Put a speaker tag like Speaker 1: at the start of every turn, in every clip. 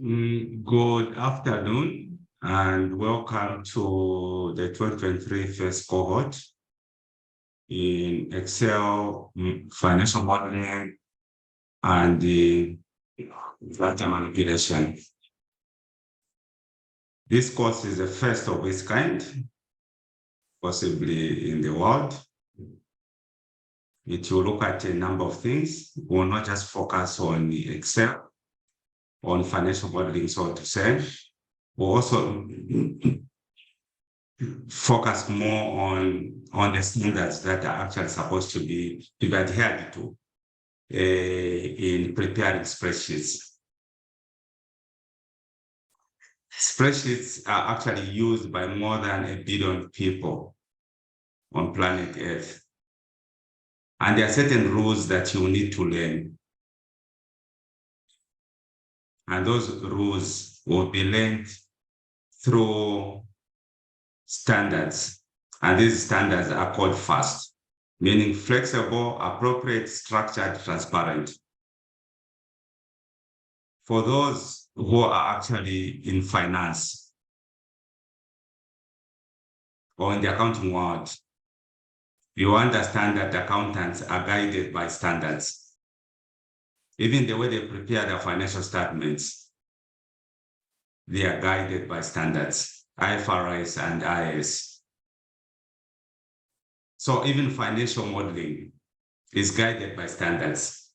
Speaker 1: Good afternoon and welcome to the 2023 first cohort in Excel financial modeling and the data manipulation. This course is the first of its kind, possibly in the world. It will look at a number of things. We will not just focus on the Excel, on financial modeling, so to say. We'll also focus more on the standards that are actually supposed to be adhered to in preparing spreadsheets. Spreadsheets are actually used by more than 1 billion people on planet Earth. And there are certain rules that you need to learn. And those rules will be learned through standards. And these standards are called FAST, meaning flexible, appropriate, structured, transparent. For those who are actually in finance or in the accounting world, you understand that accountants are guided by standards. Even the way they prepare their financial statements, they are guided by standards, IFRS and IS. So even financial modeling is guided by standards.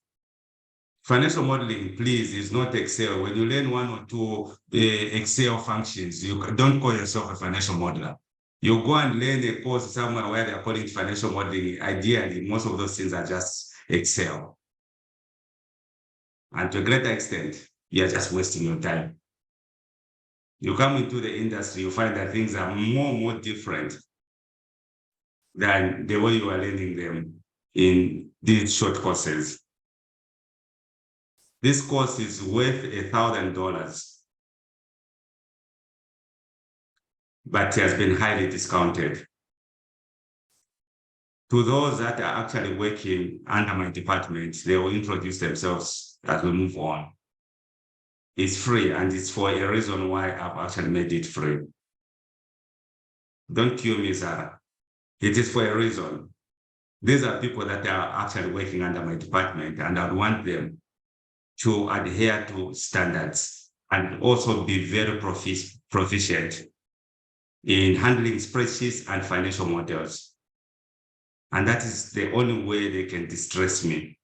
Speaker 1: Financial modeling, please, is not Excel. When you learn 1 or 2 Excel functions, you don't call yourself a financial modeler. You go and learn a course somewhere where they're calling it financial modeling. Ideally, most of those things are just Excel. And to a greater extent, you're just wasting your time. You come into the industry, you find that things are more different than the way you are learning them in these short courses. This course is worth $1,000, but it has been highly discounted. To those that are actually working under my department, they will introduce themselves as we move on. It's free, and it's for a reason why I've actually made it free. Don't kill me, Sarah. It is for a reason. These are people that are actually working under my department, and I want them to adhere to standards and also be very proficient in handling spreadsheets and financial models. And that is the only way they can distress me.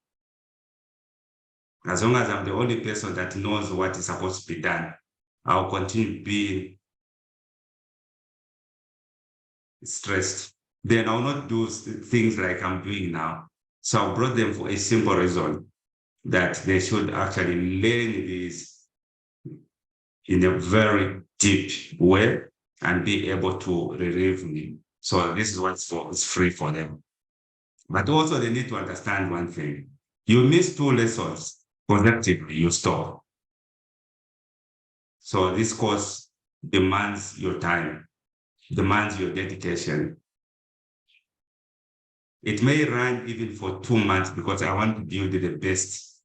Speaker 1: As long as I'm the only person that knows what is supposed to be done, I'll continue being stressed. Then I'll not do things like I'm doing now. So I brought them for a simple reason, that they should actually learn this in a very deep way and be able to relieve me. So this is what's free for them. But also they need to understand one thing. You miss 2 lessons collectively, you stop. So this course demands your time, demands your dedication. It may run even for 2 months because I want to build the best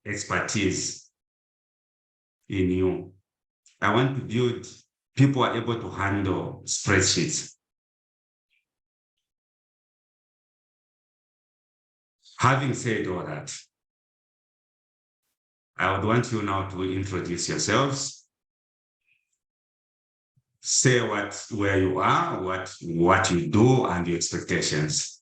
Speaker 1: expertise in you. I want to build people who are able to handle spreadsheets. Having said all that, I would want you now to introduce yourselves, say where you are, what you do, and your expectations.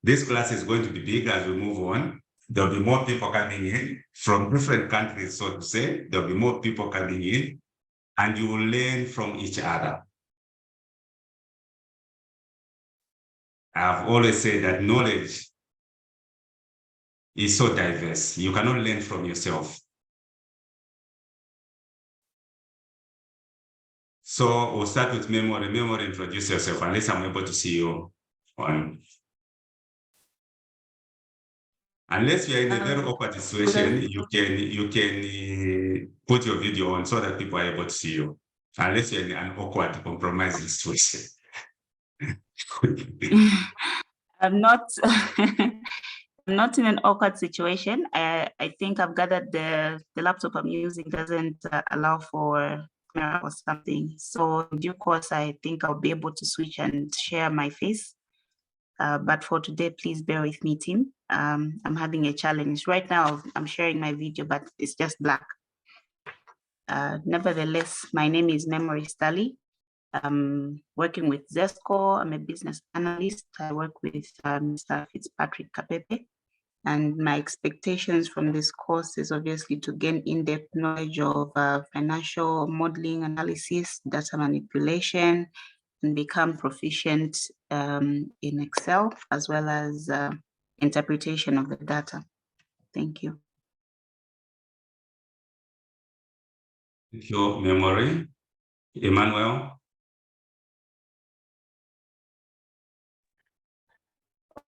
Speaker 1: This class is going to be big as we move on. There'll be more people coming in from different countries, so to say. There'll be more people coming in, and you will learn from each other. I've always said that knowledge is so diverse. You cannot learn from yourself. So we'll start with memory. Memory, introduce yourself, unless I'm able to see you on. Unless you're in a very awkward situation, you can put your video on so that people are able to see you. Unless you're in an awkward, compromising situation.
Speaker 2: I'm not not in an awkward situation. I think I've gathered the laptop I'm using doesn't allow for camera or something. So in due course, I think I'll be able to switch and share my face. But for today, please bear with me, team. I'm having a challenge. Right now, I'm sharing my video, but it's just black. Nevertheless, my name is Memory Stali. I'm working with Zesco. I'm a business analyst. I work with Mr. Fitzpatrick Kapepe. And my expectations from this course is obviously to gain in-depth knowledge of financial modeling analysis, data manipulation, and become proficient in Excel, as well as interpretation of the data. Thank you.
Speaker 1: Thank you, Memory. Emmanuel?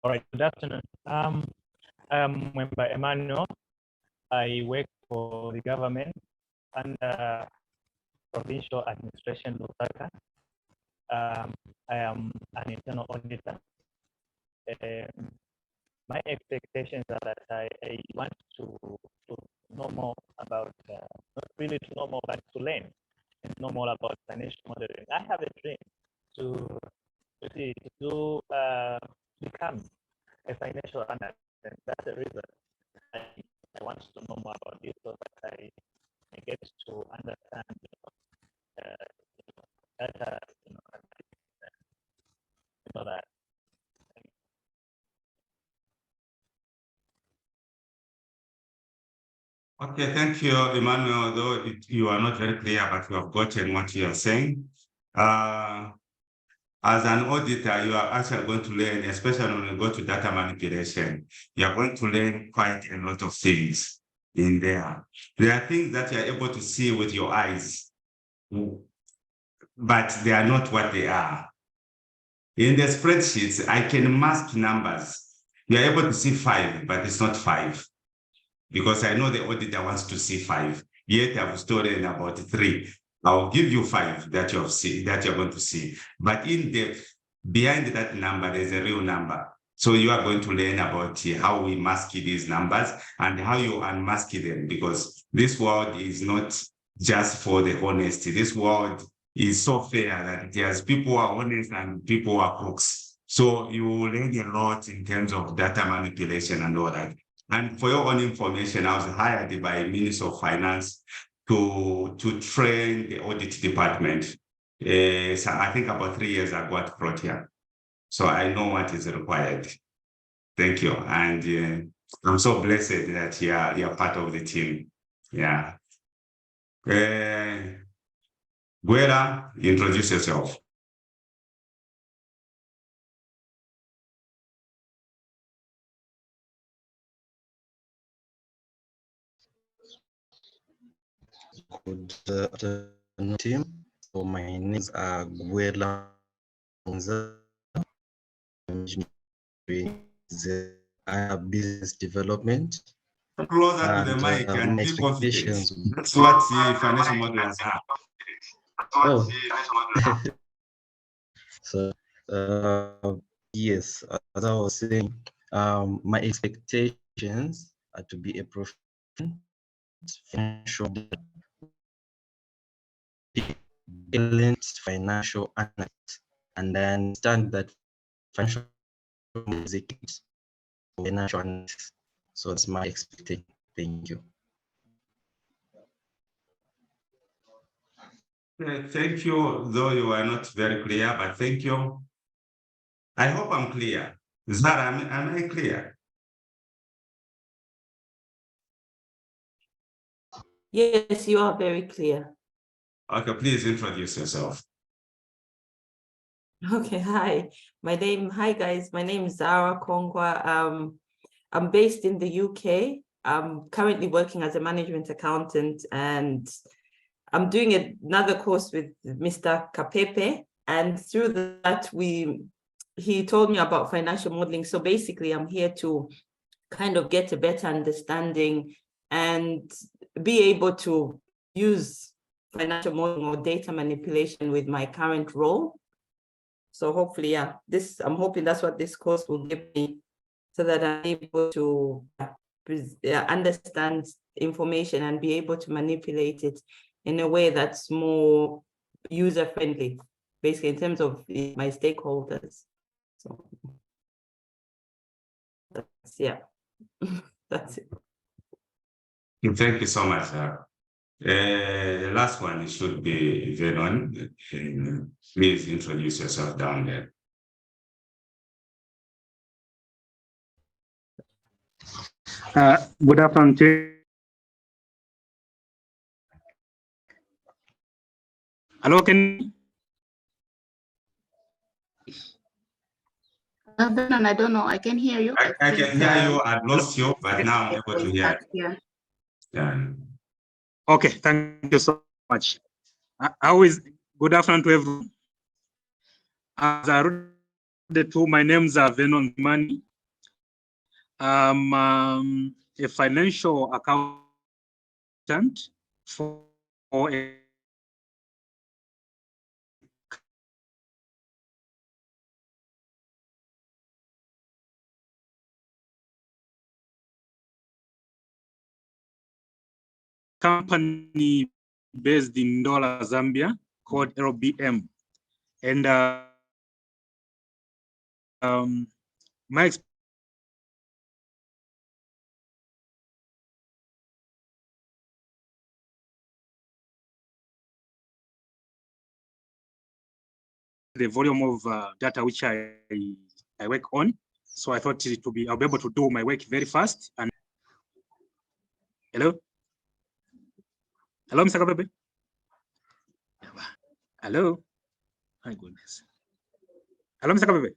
Speaker 3: All right, good afternoon. I'm member Emmanuel. I work for the government under provincial administration Lusaka. I am an internal auditor. My expectations are that I want to know more about, not really to know more, but to learn and know more about financial modeling. I have a dream to become a financial analyst, and that's the reason I want to know more about this, so that I get to understand data, so that.
Speaker 1: Okay, thank you, Emmanuel. Though you are not very clear, but you have gotten what you are saying. As an auditor, you are actually going to learn, especially when you go to data manipulation, you are going to learn quite a lot of things in there. There are things that you are able to see with your eyes, but they are not what they are. In the spreadsheets, I can mask numbers. You are able to see 5, but it's not 5. Because I know the auditor wants to see 5, yet I've stolen about 3. I'll give you 5 that you have seen, that you're going to see. But in depth, behind that number, there's a real number. So you are going to learn about how we mask these numbers and how you unmask them, because this world is not just for the honesty. This world is so fair that there's people who are honest and people who are crooks. So you will learn a lot in terms of data manipulation and all that. And for your own information, I was hired by Minister of Finance to train the audit department. So I think about 3 years ago at brought here. So I know what is required. Thank you. And I'm so blessed that you're part of the team. Yeah. Guera, introduce yourself.
Speaker 4: Good afternoon, team. So my name is Guela business development.
Speaker 1: Closer to the mic and be confident. That's what the financial modelers are.
Speaker 4: Oh. So yes, as I was saying, my expectations are to be a proficient financial analyst, and I understand that financial is financial analysis. So that's my expectation. Thank you.
Speaker 1: Thank you, though you are not very clear, but thank you. I hope I'm clear. Zara, am I clear?
Speaker 5: Yes, you are very clear.
Speaker 1: Okay, please introduce yourself.
Speaker 5: Okay, hi guys. My name is Zara Kongwa. I'm based in the UK. I'm currently working as a management accountant, and I'm doing another course with Mr. Kapepe. And through that, he told me about financial modeling. So basically, I'm here to kind of get a better understanding and be able to use financial modeling or data manipulation with my current role. So hopefully, yeah, I'm hoping that's what this course will give me, so that I'm able to understand information and be able to manipulate it in a way that's more user-friendly, basically in terms of my stakeholders. So that's, yeah, that's it.
Speaker 1: Thank you so much. The last one should be Venon. Please introduce yourself down there.
Speaker 6: Good afternoon, Chair. Hello, can
Speaker 2: Venon, I don't know. I can hear you.
Speaker 1: I can hear you. I lost you, but now I'm able to hear.
Speaker 2: Yeah.
Speaker 1: Yeah.
Speaker 6: okay, thank you so much. How is good afternoon to everyone. As I alluded to, my name's Venon Mani. I'm a financial accountant for a company based in Ndola, Zambia, called LBM. And my the volume of data which I work on. So I thought I'll be able to do my work very fast. And hello? Hello, Mr. Kapepe? Hello? My goodness. Hello, Mr. Kapepe?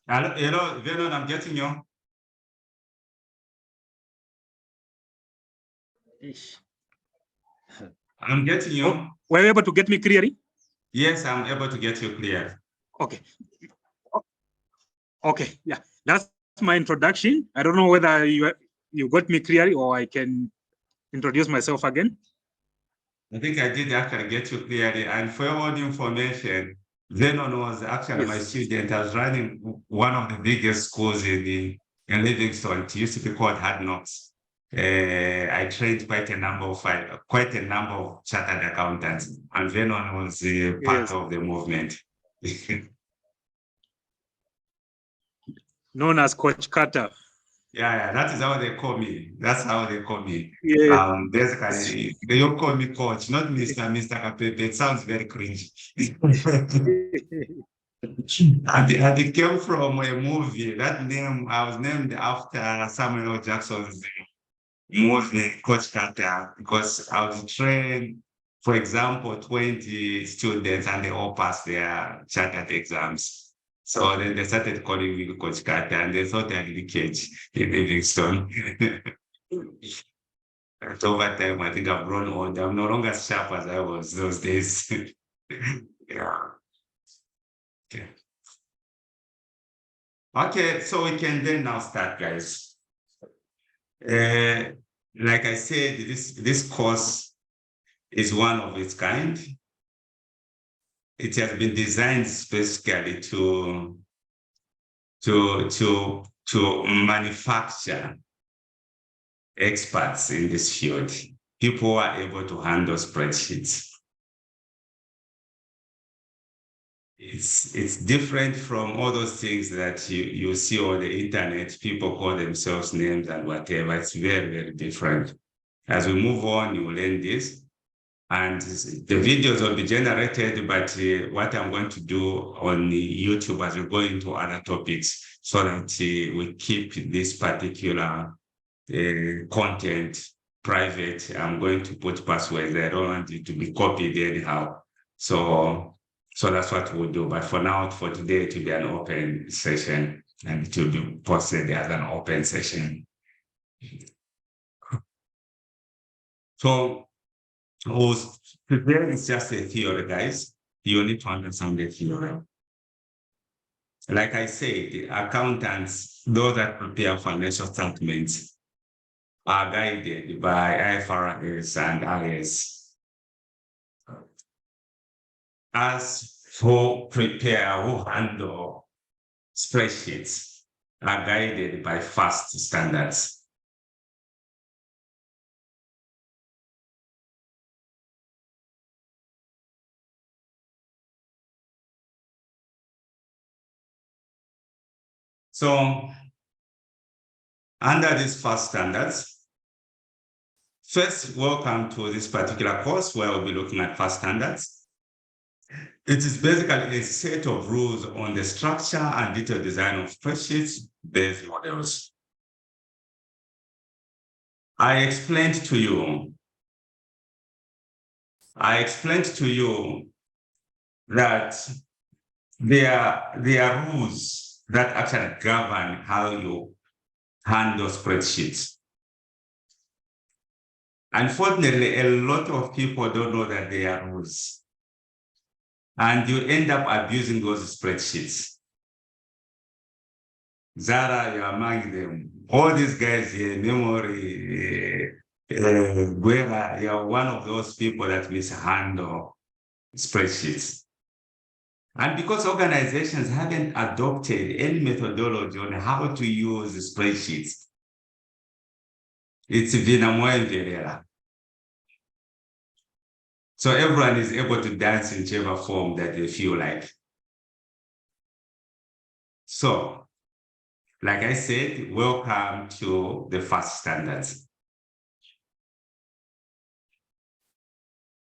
Speaker 1: Hello, Venon, I'm getting you. I'm getting you.
Speaker 6: Oh, were you able to get me clearly?
Speaker 1: Yes, I'm able to get you clear.
Speaker 6: Okay. Okay, yeah, that's my introduction. I don't know whether you got me clearly or I can introduce myself again.
Speaker 1: I think I did actually get you clearly. And for your own information, Venon was actually my student. I was running one of the biggest schools in Livingston. It used to be called Hard Knocks. I trained quite a number of chartered accountants, and Venon was part of the movement.
Speaker 6: Known as Coach Carter.
Speaker 1: Yeah, that is how they call me. That's how they call me.
Speaker 6: Yeah.
Speaker 1: Basically, they don't call me coach, not Mr. Kapepe. It sounds very cringy. and it came from a movie. That name, I was named after Samuel L. Jackson's movie, Coach Carter, because I was trained, for example, 20 students and they all passed their chartered exams. So then they started calling me Coach Carter and they thought I had catch in Livingston. And over time, I think I've grown old. I'm no longer as sharp as I was those days. Yeah. Okay. Okay, so we can then now start, guys. Like I said, this course is one of its kind. It has been designed specifically to manufacture experts in this field, people who are able to handle spreadsheets. It's different from all those things that you see on the internet. People call themselves names and whatever. It's very, very different. As we move on, you will learn this. And the videos will be generated, but what I'm going to do on YouTube as we go into other topics so that we keep this particular content private. I'm going to put passwords. I don't want it to be copied anyhow. So that's what we'll do. But for now, for today, it will be an open session and it will be posted as an open session. So today is just a theory, guys. You need to understand the theory. Like I said, accountants, those that prepare financial statements, are guided by IFRS and IS. As who prepare, who handle spreadsheets, are guided by FAST standards. So under these FAST standards, first, welcome to this particular course where we'll be looking at FAST standards. It is basically a set of rules on the structure and detailed design of spreadsheets-based models. I explained to you that there are rules that actually govern how you handle spreadsheets. Unfortunately, a lot of people don't know that there are rules, and you end up abusing those spreadsheets. Zara, you're among them. All these guys here, Memory, Guerra, you're one of those people that mishandle spreadsheets. And because organizations haven't adopted any methodology on how to use spreadsheets, it's Vinamoendelera. So everyone is able to dance in whichever form that they feel like. So, like I said, welcome to the FAST standards.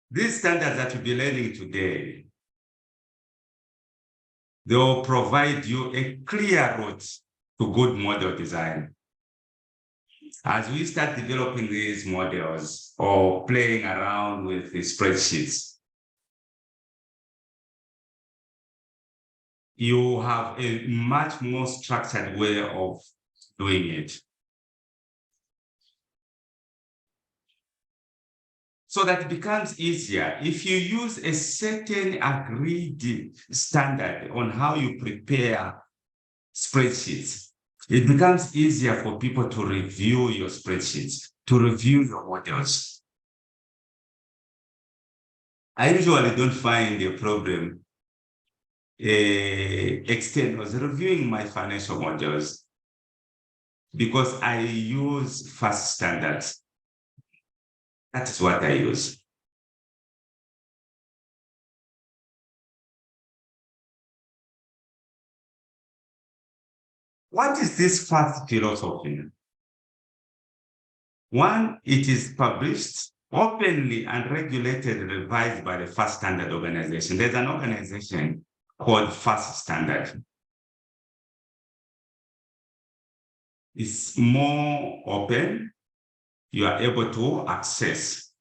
Speaker 1: These standards that you'll be learning today, they will provide you a clear route to good model design. As we start developing these models or playing around with the spreadsheets, you have a much more structured way of doing it. So that it becomes easier. If you use a certain agreed standard on how you prepare spreadsheets, it becomes easier for people to review your spreadsheets, to review your models. I usually don't find a problem externals reviewing my financial models because I use FAST standards. That is what I use. What is this FAST philosophy? One, it is published openly and regulated and revised by the FAST Standard Organization. There's an organization called FAST Standard. It's more open. You are able to access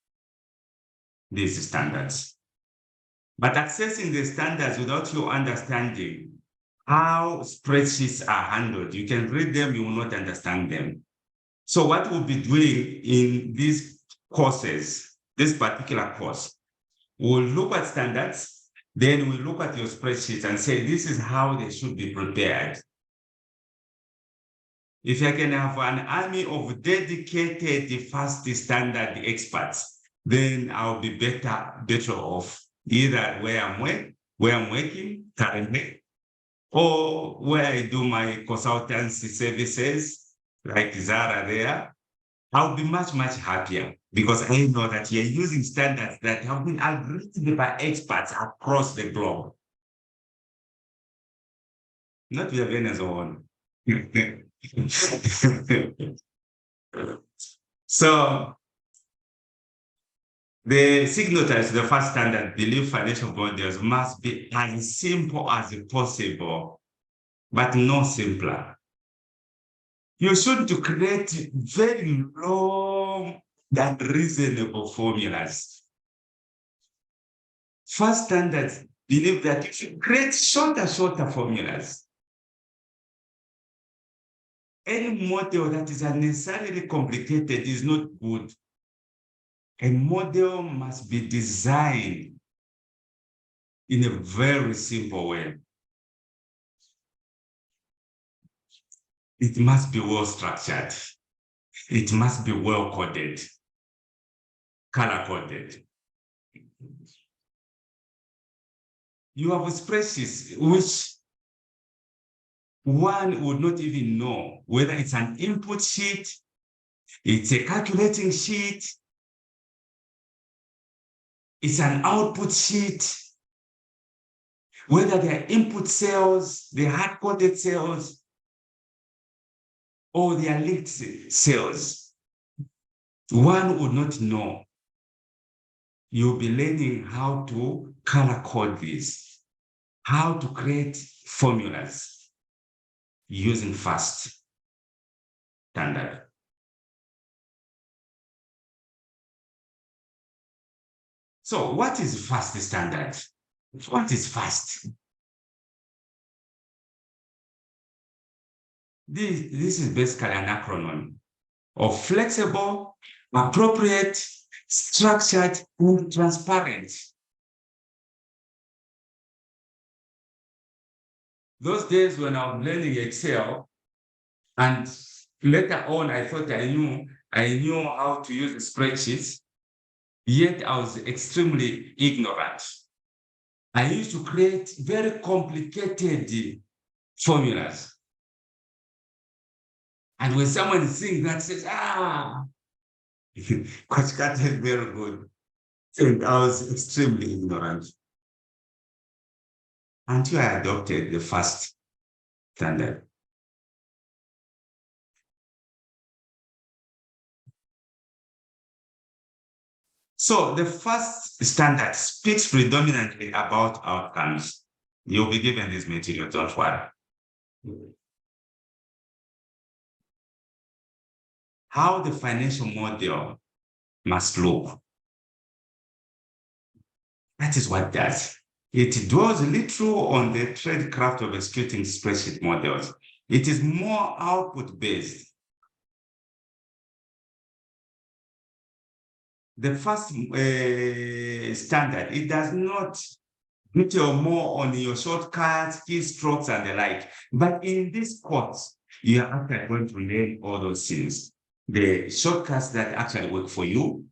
Speaker 1: these standards. But accessing the standards without you understanding how spreadsheets are handled, you can read them, you will not understand them. So what we'll be doing in these courses, this particular course, we'll look at standards, then we'll look at your spreadsheets and say, this is how they should be prepared. If I can have an army of dedicated FAST standard experts, then I'll be better off either where I'm working currently, or where I do my consultancy services, like Zara there. I'll be much, much happier because I know that you're using standards that have been agreed by experts across the globe. Not via Venezuela. So the signatories to the FAST standard believe financial models must be as simple as possible, but no simpler. You should create very long and reasonable formulas. FAST standards believe that you should create shorter formulas. Any model that is unnecessarily complicated is not good. A model must be designed in a very simple way. It must be well structured. It must be well coded, color coded. You have spreadsheets which one would not even know whether it's an input sheet, it's a calculating sheet, it's an output sheet, whether they're input cells, they're hard-coded cells, or they are linked cells. One would not know. You'll be learning how to color code this, how to create formulas using FAST standard. So what is FAST standard? What is FAST? This is basically an acronym of flexible, appropriate, structured, and transparent. Those days when I was learning Excel, and later on I thought I knew how to use spreadsheets, yet I was extremely ignorant. I used to create very complicated formulas. And when someone is seeing that, says, Coach Kat is very good. And I was extremely ignorant until I adopted the FAST standard. So the FAST standard speaks predominantly about outcomes. You'll be given this material, don't worry. How the financial model must look. That is what it does. It dwells little on the trade craft of executing spreadsheet models. It is more output-based. The first standard, it does not detail more on your shortcuts, keystrokes, and the like. But in this course, you are actually going to learn all those things. The shortcuts that actually work for you,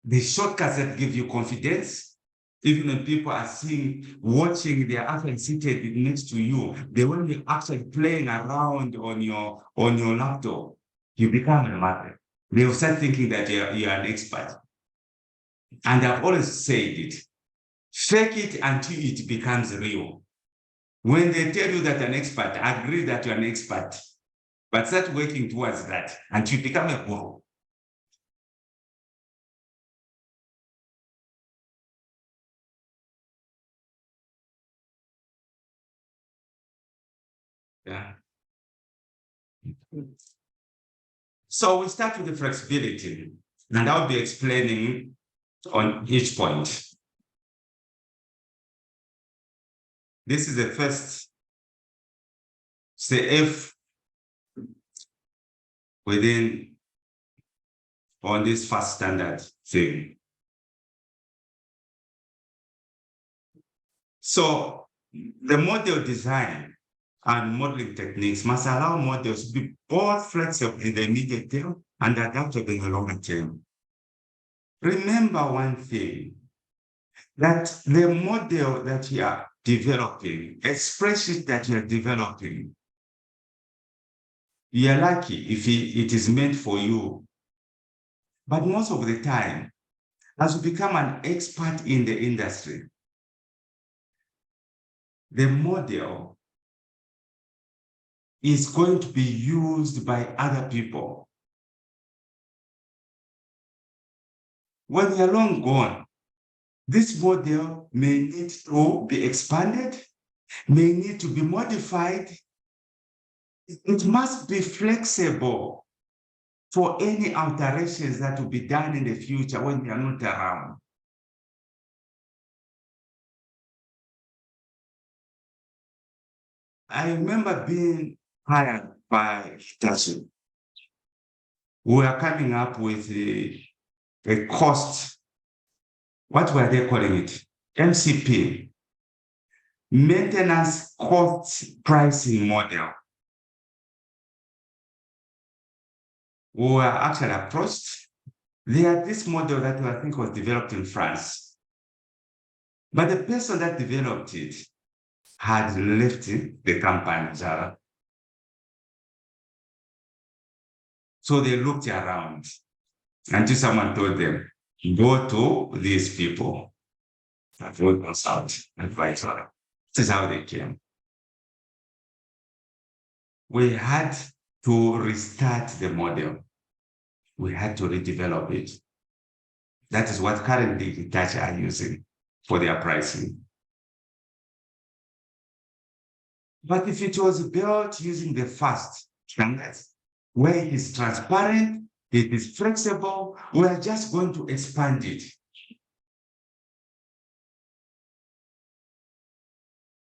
Speaker 1: the shortcuts that give you confidence, even when people are watching, they are actually seated next to you. They won't be actually playing around on your laptop. You become a master. They will start thinking that you are an expert. And I've always said it. Fake it until it becomes real. When they tell you that you're an expert, agree that you're an expert. But start working towards that until you become a guru. Yeah. So we start with the flexibility, and I'll be explaining on each point. This is the first, say F within on this FAST standard thing. So the model design and modeling techniques must allow models to be both flexible in the immediate term and adaptable in the longer term. Remember one thing, that the model that you are developing, a spreadsheet that you are developing, you are lucky if it is meant for you. But most of the time, as you become an expert in the industry, the model is going to be used by other people. When you're long gone, this model may need to be expanded, may need to be modified. It must be flexible for any alterations that will be done in the future when we are not around. I remember being hired by Hitachi. We were coming up with a cost. What were they calling it? MCP, maintenance cost pricing model. We were actually approached. They had this model that I think was developed in France. But the person that developed it had left the company, Zara. So they looked around until someone told them, go to these people that will consult, advise her. This is how they came. We had to restart the model. We had to redevelop it. That is what currently Hitachi are using for their pricing. But if it was built using the FAST standards, where it is transparent, it is flexible, we are just going to expand it.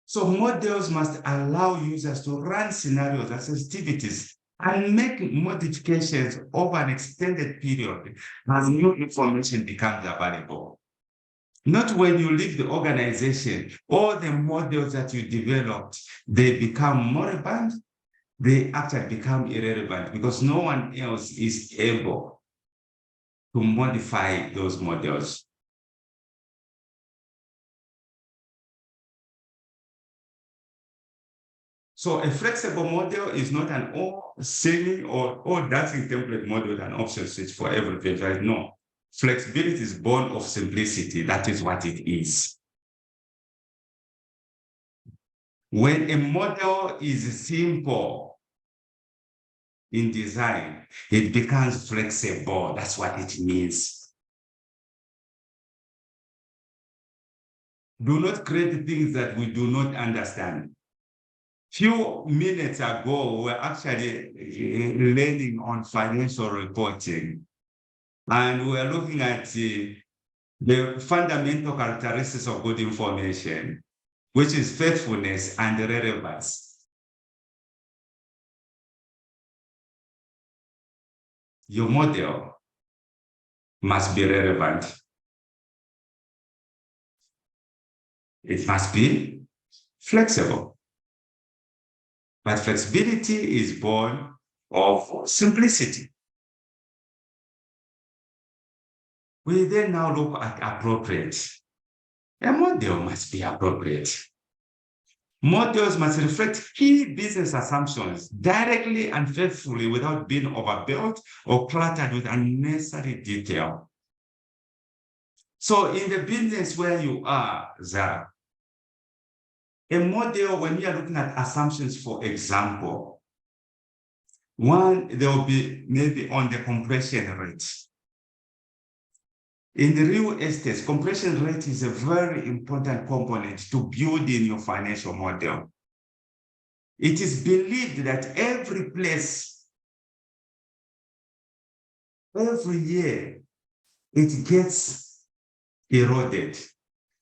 Speaker 1: So models must allow users to run scenarios and sensitivities and make modifications over an extended period as new information becomes available. Not when you leave the organization, all the models that you developed, they become moribund, they actually become irrelevant because no one else is able to modify those models. So a flexible model is not an all-seeing or all-dancing template model with an option switch for every page, right? No. Flexibility is born of simplicity. That is what it is. When a model is simple in design, it becomes flexible. That's what it means. Do not create things that we do not understand. Few minutes ago, we were actually learning on financial reporting, and we were looking at the fundamental characteristics of good information, which is faithfulness and relevance. Your model must be relevant. It must be flexible. But flexibility is born of simplicity. We then now look at appropriate. A model must be appropriate. Models must reflect key business assumptions directly and faithfully without being overbuilt or cluttered with unnecessary detail. So in the business where you are, Zara, a model, when you are looking at assumptions, for example, one, there will be maybe on the compression rate. In the real estate, compression rate is a very important component to build in your financial model. It is believed that every place, every year, it gets eroded.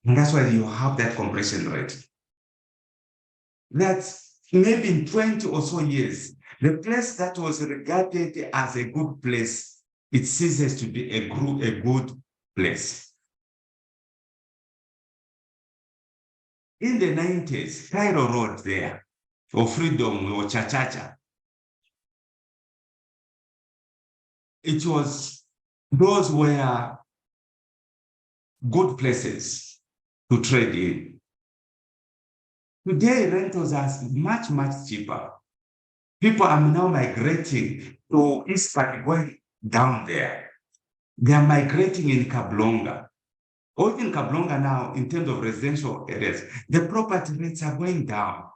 Speaker 1: And that's why you have that compression rate. That maybe in 20 or so years, the place that was regarded as a good place, it ceases to be a good place. In the 90s, Cairo Road there, or Freedom or Chachacha, those were good places to trade in. Today, rentals are much, much cheaper. People are now migrating to East Park, going down there. They are migrating in Kablonga. Or in Kablonga now, in terms of residential areas, the property rates are going down.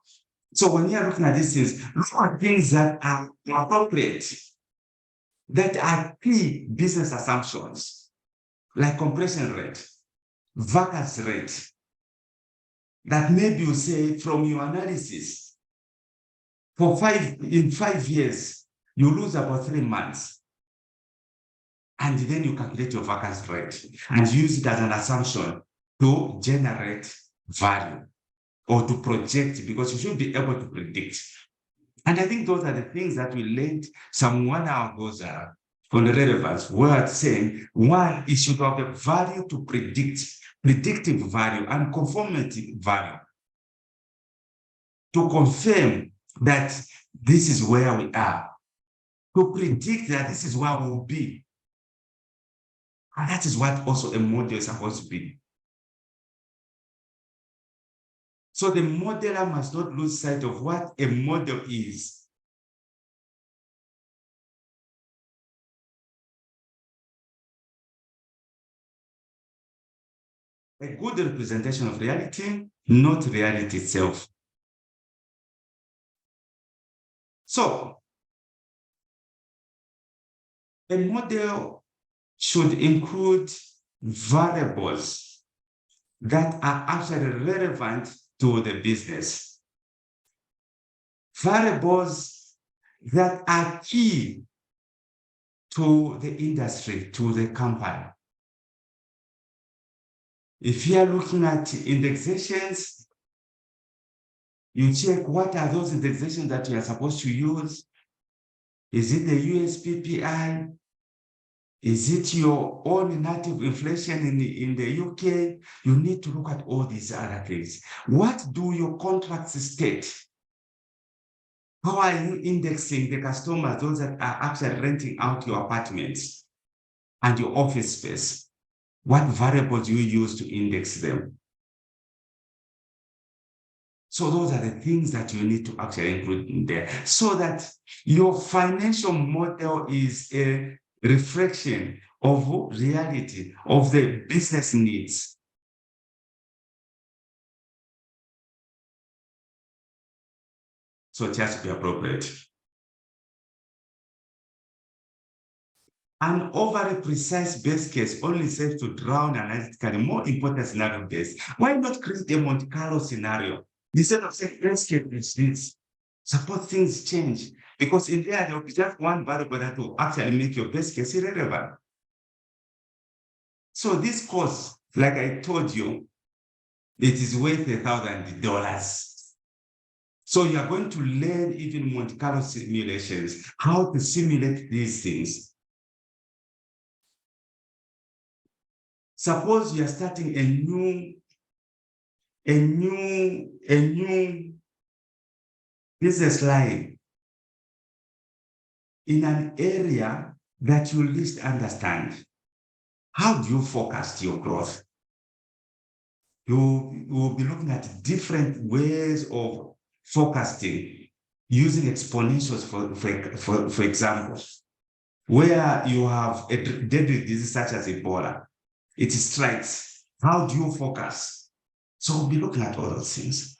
Speaker 1: So when you're looking at these things, look at things that are appropriate, that are key business assumptions, like compression rate, vacancy rate, that maybe you say from your analysis, in 5 years, you lose about 3 months. And then you calculate your vacancy rate and use it as an assumption to generate value or to project, because you should be able to predict. And I think those are the things that we learned some 1 hour ago on the relevance. We're saying one, it should have the value to predict, predictive value and conformity value, to confirm that this is where we are, to predict that this is where we will be. And that is what also a model is supposed to be. So the modeler must not lose sight of what a model is. A good representation of reality, not reality itself. So a model should include variables that are actually relevant to the business. Variables that are key to the industry, to the company. If you are looking at indexations, you check what are those indexations that you are supposed to use. Is it the USPPI? Is it your own native inflation in the UK? You need to look at all these other things. What do your contracts state? How are you indexing the customers, those that are actually renting out your apartments and your office space? What variables do you use to index them? So those are the things that you need to actually include in there so that your financial model is a reflection of reality, of the business needs. So it has to be appropriate. An overly precise base case only serves to drown analytically more important scenario base. Why not create a Monte Carlo scenario? Instead of saying base case is this, suppose things change. Because in there will be just one variable that will actually make your base case irrelevant. So this course, like I told you, it is worth $1,000. So you are going to learn even Monte Carlo simulations, how to simulate these things. Suppose you are starting a new business line in an area that you least understand. How do you forecast your growth? You will be looking at different ways of forecasting using exponentials, for example, where you have a deadly disease such as Ebola. It strikes. How do you focus? So we'll be looking at all those things.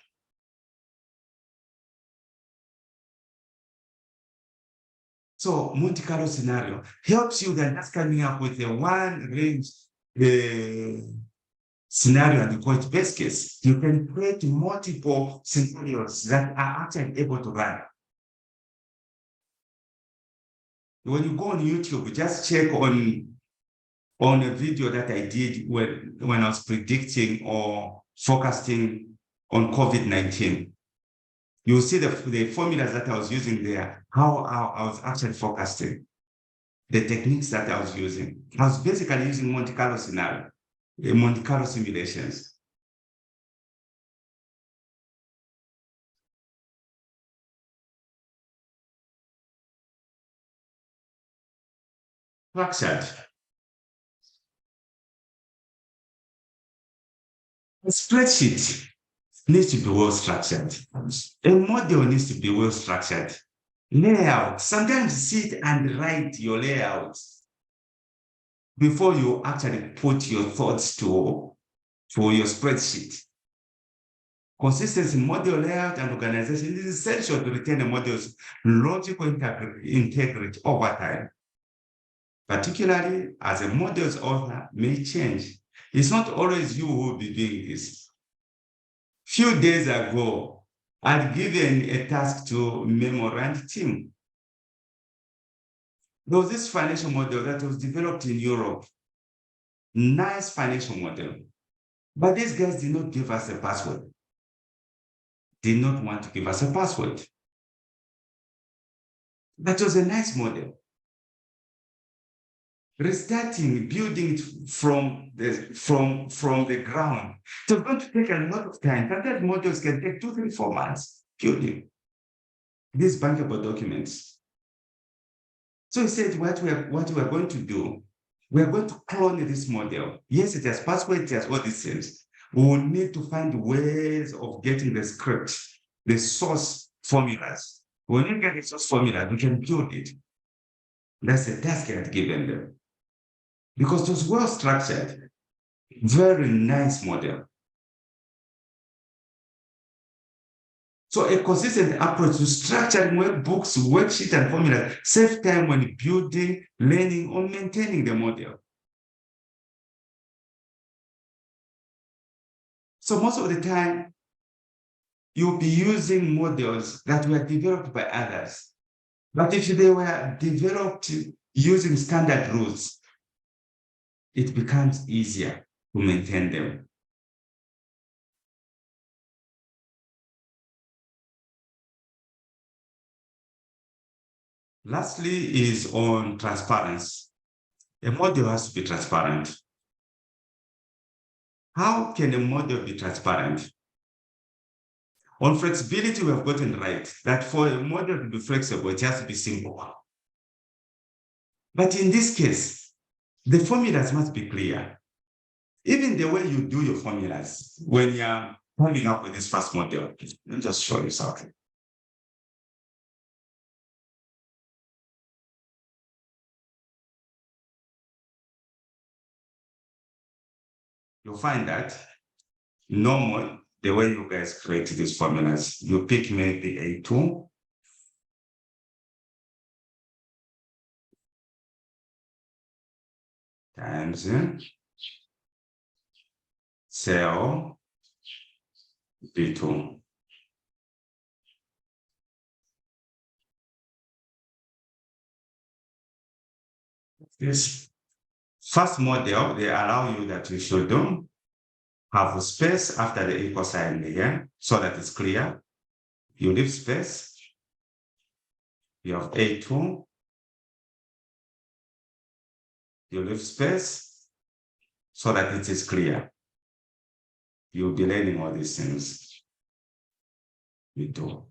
Speaker 1: So Monte Carlo scenario helps you then just coming up with a one range scenario and you call it best case. You can create multiple scenarios that are actually able to run. When you go on YouTube, just check on a video that I did when I was predicting or forecasting on COVID-19. You'll see the formulas that I was using there, how I was actually forecasting, the techniques that I was using. I was basically using Monte Carlo scenario, Monte Carlo simulations. Structured. A spreadsheet needs to be well structured. A model needs to be well structured. Layout. Sometimes sit and write your layout before you actually put your thoughts for your spreadsheet. Consistency, model layout, and organization is essential to retain a model's logical integrity over time, particularly as a model's author may change. It's not always you who will be doing this. Few days ago, I'd given a task to memorand team. There was this financial model that was developed in Europe. Nice financial model. But these guys did not give us a password. Did not want to give us a password. That was a nice model. Restarting, building it from the ground. It was going to take a lot of time. Sometimes models can take 2, 3, 4 months building these bankable documents. So he said, what we are going to do, we are going to clone this model. Yes, it has password, it has all these things. We will need to find ways of getting the script, the source formulas. When you get the source formula, we can build it. That's the task I've given them. Because it was well structured, very nice model. So a consistent approach to structuring workbooks, worksheets, and formulas save time when building, learning, or maintaining the model. So most of the time, you'll be using models that were developed by others. But if they were developed using standard rules, it becomes easier to maintain them. Lastly is on transparency. A model has to be transparent. How can a model be transparent? On flexibility, we have gotten right that for a model to be flexible, it has to be simple. But in this case, the formulas must be clear. Even the way you do your formulas when you're coming up with this first model, let me just show you something. You'll find that normal, the way you guys create these formulas, you pick maybe A2, times cell B2. This first model, they allow you that you should have a space after the equal sign here so that it's clear. You leave space. You have A2. You leave space so that it is clear. You'll be learning all these things. We do.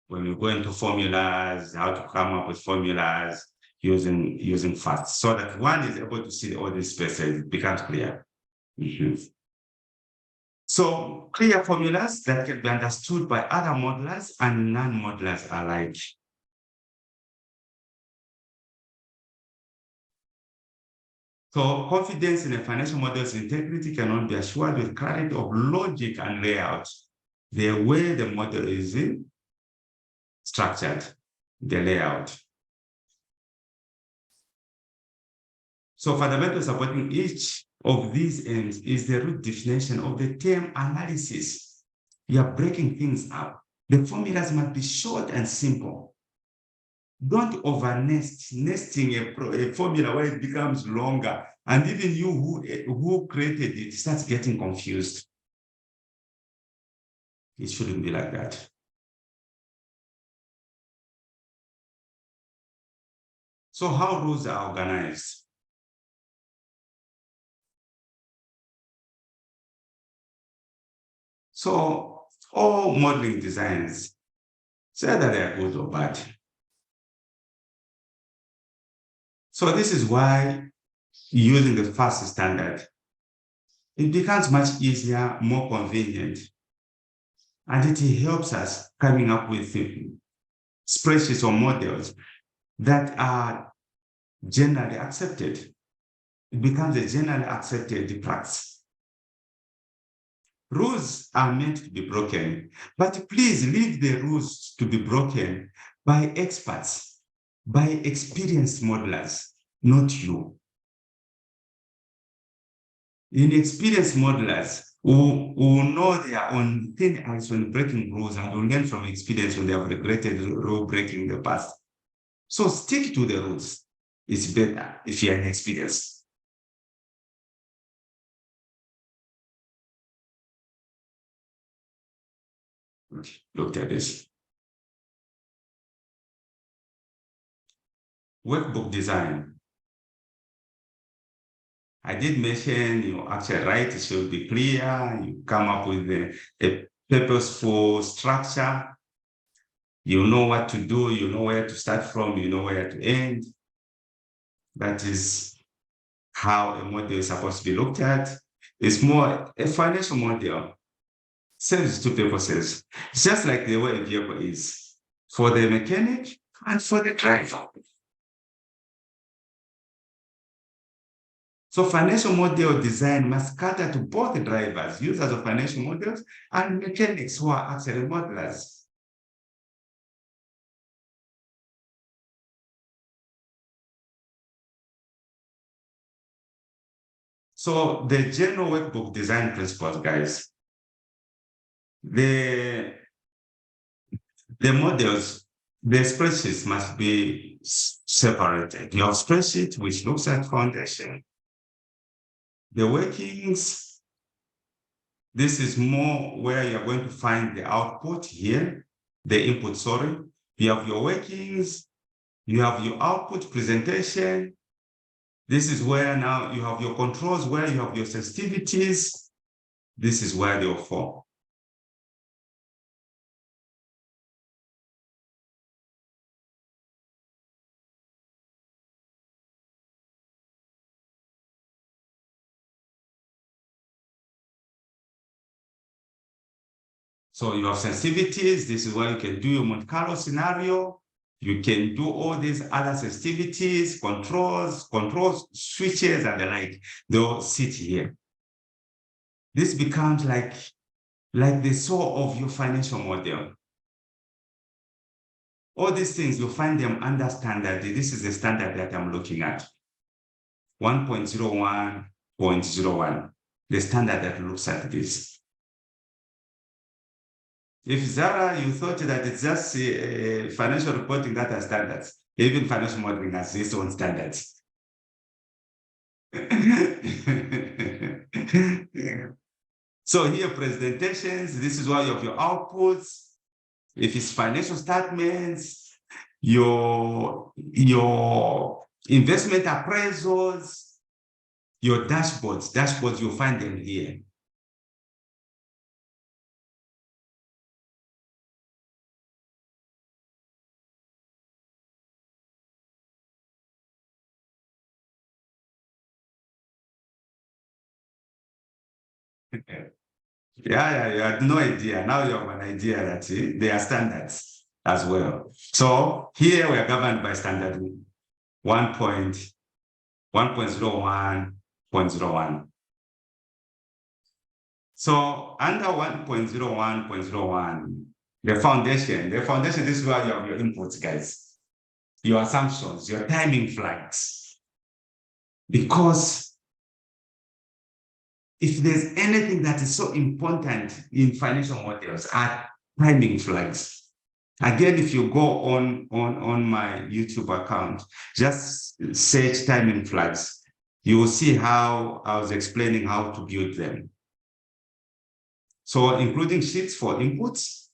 Speaker 1: When you go into formulas, how to come up with formulas using facts, so that one is able to see all these spaces, it becomes clear. So clear formulas that can be understood by other modelers and non-modelers alike. So confidence in a financial model's integrity cannot be assured with clarity of logic and layout. The way the model is structured, the layout. So fundamental supporting each of these aims is the root definition of the term analysis. You are breaking things up. The formulas must be short and simple. Don't nesting a formula where it becomes longer, and even you who created it starts getting confused. It shouldn't be like that. So how rules are organized? So all modeling designs, say that they are good or bad. So this is why using the FAST standard, it becomes much easier, more convenient, and it helps us coming up with spreadsheets or models that are generally accepted. It becomes a generally accepted practice. Rules are meant to be broken, but please leave the rules to be broken by experts, by experienced modelers, not you. Inexperienced modelers who know their own thin ice when breaking rules and will learn from experience when they have regretted rule breaking in the past. So stick to the rules. It's better if you're inexperienced. Look at this. Workbook design. I did mention you actually write, it should be clear. You come up with a purposeful structure. You know what to do, you know where to start from, you know where to end. That is how a model is supposed to be looked at. It's more a financial model. Serves two purposes. It's just like the way a vehicle is for the mechanic and for the driver. So financial model design must cater to both the drivers, users of financial models, and mechanics who are actually modelers. So the general workbook design principles, guys, the models, the spreadsheets must be separated. Your spreadsheet, which looks at foundation, the workings, this is more where you're going to find the output here, the input, sorry. You have your workings, you have your output presentation. This is where now you have your controls, where you have your sensitivities. This is where they'll fall. So you have sensitivities. This is where you can do your Monte Carlo scenario. You can do all these other sensitivities, controls, switches, and the like. They'll sit here. This becomes like the soul of your financial model. All these things, you'll find them under standard. This is the standard that I'm looking at. 1.01.01, the standard that looks at this. If Zara, you thought that it's just financial reporting that has standards, even financial modeling has its own standards. So here, presentations, this is why you have your outputs. If it's financial statements, your investment appraisals, your dashboards, you'll find them here. Yeah, you had no idea. Now you have an idea that they are standards as well. So here we are governed by standard 1.01.01. So under 1.01.01, the foundation, this is where you have your inputs, guys, your assumptions, your timing flags. Because if there's anything that is so important in financial models are timing flags. Again, if you go on my YouTube account, just search timing flags. You will see how I was explaining how to build them. So including sheets for inputs,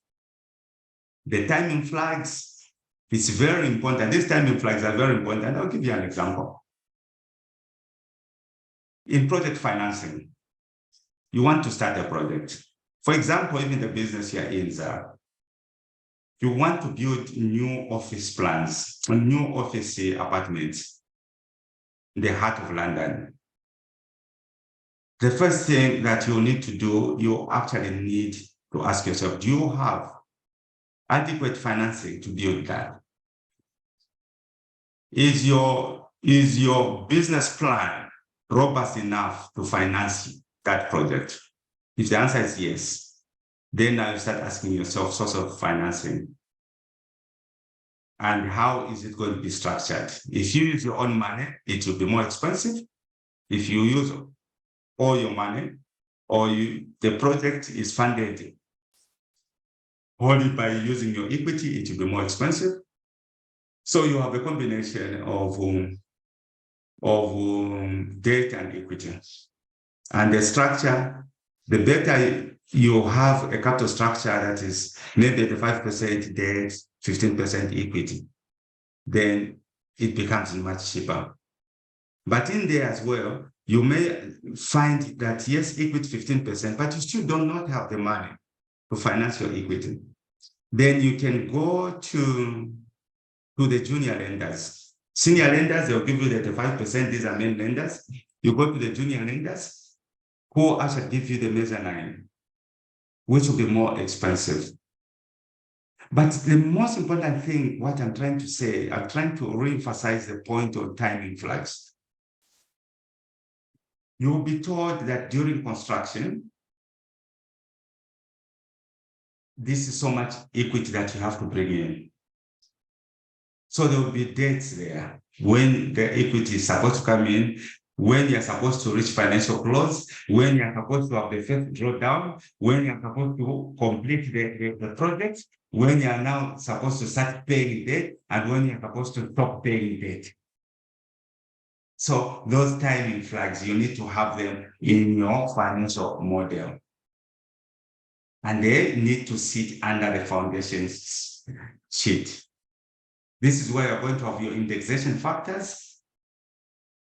Speaker 1: the timing flags, it's very important. These timing flags are very important. I'll give you an example. In project financing, you want to start a project. For example, even the business you're in, you want to build new office plans, new office apartments in the heart of London. The first thing that you need to do, you actually need to ask yourself, do you have adequate financing to build that? Is your business plan robust enough to finance that project? If the answer is yes, then now you start asking yourself source of financing. And how is it going to be structured? If you use your own money, it will be more expensive. If you use all your money, or the project is funded only by using your equity, it will be more expensive. So you have a combination of debt and equity. And the structure, the better you have a capital structure that is maybe 5% debt, 15% equity, then it becomes much cheaper. But in there as well, you may find that yes, equity 15%, but you still do not have the money to finance your equity. Then you can go to the junior lenders. Senior lenders, they'll give you 35%, these are main lenders. You go to the junior lenders, who actually give you the mezzanine, which will be more expensive. But the most important thing, what I'm trying to say, I'm trying to re-emphasize the point of timing flags. You will be told that during construction, this is so much equity that you have to bring in. So there will be dates there when the equity is supposed to come in, when you're supposed to reach financial close, when you're supposed to have the first drawdown, when you're supposed to complete the project, when you're now supposed to start paying debt, and when you're supposed to stop paying debt. So those timing flags, you need to have them in your financial model. And they need to sit under the foundation sheet. This is where you're going to have your indexation factors.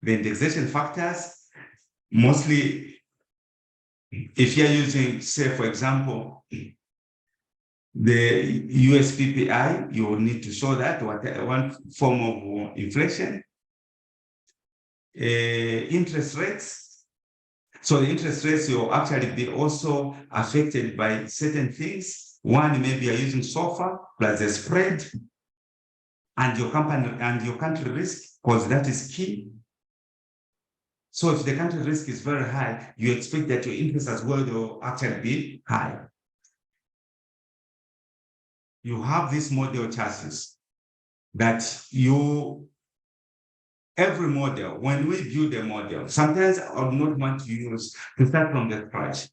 Speaker 1: The indexation factors, mostly, if you're using, say, for example, the USPPI, you will need to show that one form of inflation. Interest rates. So the interest rates will actually be also affected by certain things. One, maybe you're using SOFR plus the spread, and your company and your country risk, because that is key. So if the country risk is very high, you expect that your interest as well will actually be high. You have this model chassis that every model, when we build a model, sometimes I would not want to start from the scratch.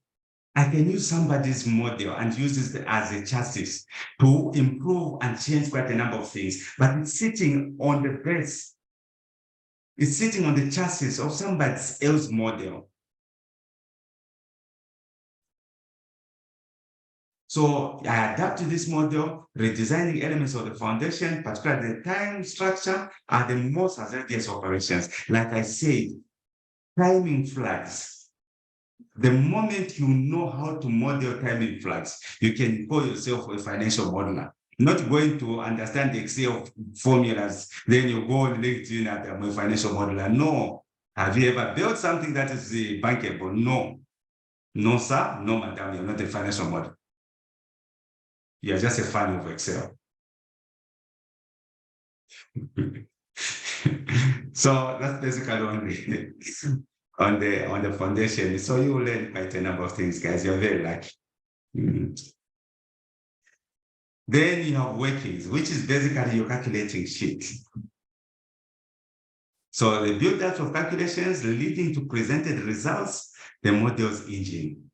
Speaker 1: I can use somebody's model and use this as a chassis to improve and change quite a number of things, but it's sitting on the base. It's sitting on the chassis of somebody else's model. So I adapt to this model, redesigning elements of the foundation, particularly the time structure, are the most hazardous operations. Like I said, timing flags. The moment you know how to model timing flags, you can call yourself a financial modeler. Not going to understand the Excel formulas, then you go on LinkedIn and I'm a financial modeler. No. Have you ever built something that is bankable? No. No, sir. No, madam. You're not a financial modeler. You're just a fan of Excel. So that's basically on the foundation. So you will learn quite a number of things, guys. You're very lucky. Then you have workings, which is basically your calculating sheet. So the build-up of calculations leading to presented results, the model's engine.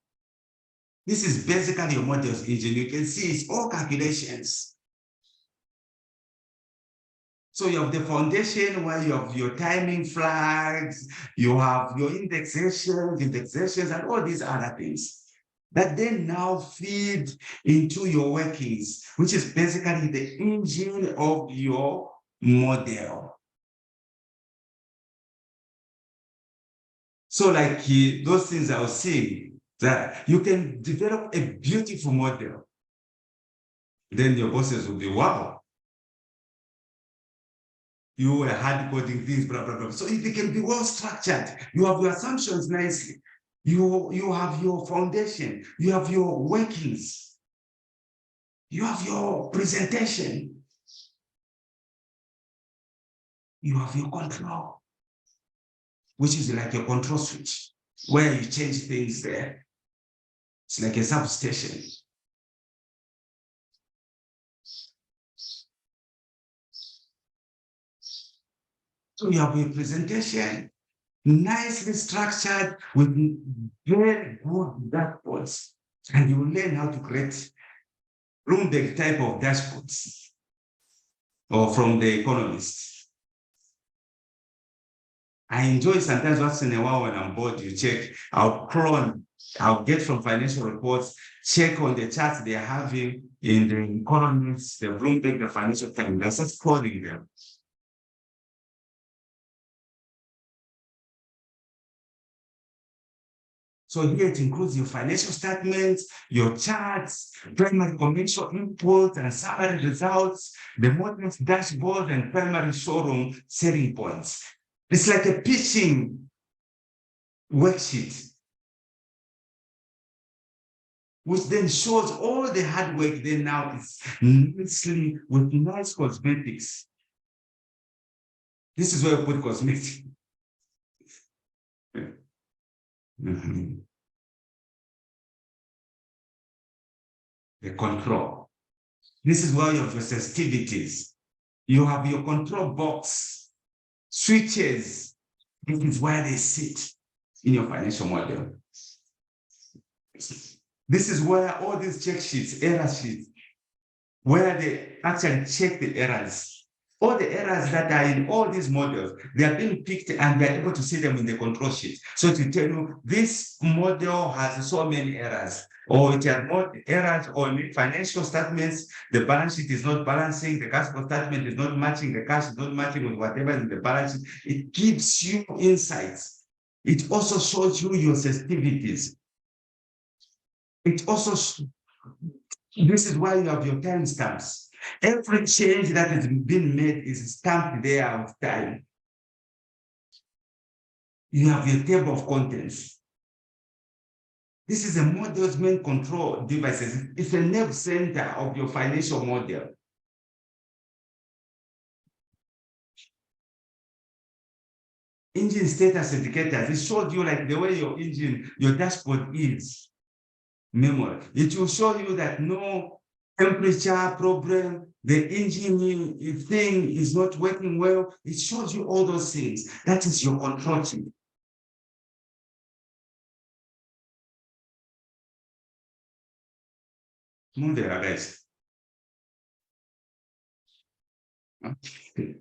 Speaker 1: This is basically your model's engine. You can see it's all calculations. So you have the foundation where you have your timing flags, you have your indexations, and all these other things that then now feed into your workings, which is basically the engine of your model. So like those things I was saying, that you can develop a beautiful model. Then your bosses will be, wow, you were hard coding things, blah, blah, blah. So it can be well structured. You have your assumptions nicely. You have your foundation. You have your workings. You have your presentation. You have your control, which is like a control switch, where you change things there. It's like a substation. So you have a presentation, nicely structured with very good dashboards, and you will learn how to create Bloomberg type of dashboards, or from The Economist. I enjoy sometimes once in a while when I'm bored, you check, I'll get from financial reports, check on the charts they're having in The Economist, the Bloomberg, the Financial Times, that's just calling them. So here it includes your financial statements, your charts, primary commercial inputs and summary results, the model's dashboard, and primary showroom selling points. It's like a pitching worksheet, which then shows all the hard work then now is nicely with nice cosmetics. This is where we put cosmetics. Mm-hmm. The control. This is where you have your sensitivities. You have your control box, switches. This is where they sit in your financial model. This is where all these check sheets, error sheets, where they actually check the errors. All the errors that are in all these models, they are being picked and they're able to see them in the control sheet. So to tell you, this model has so many errors, or it has more errors on financial statements, the balance sheet is not balancing, the cash flow statement is not matching, the cash is not matching with whatever is in the balance sheet. It gives you insights. It also shows you your sensitivities. It also, this is why you have your timestamps. Every change that has been made is stamped there with time. You have your table of contents. This is a model's main control devices. It's a nerve center of your financial model. Engine status indicators, it showed you like the way your engine, your dashboard is. Memory. It will show you that no temperature problem, the engine thing is not working well. It shows you all those things. That is your control sheet. Move the rest. Okay.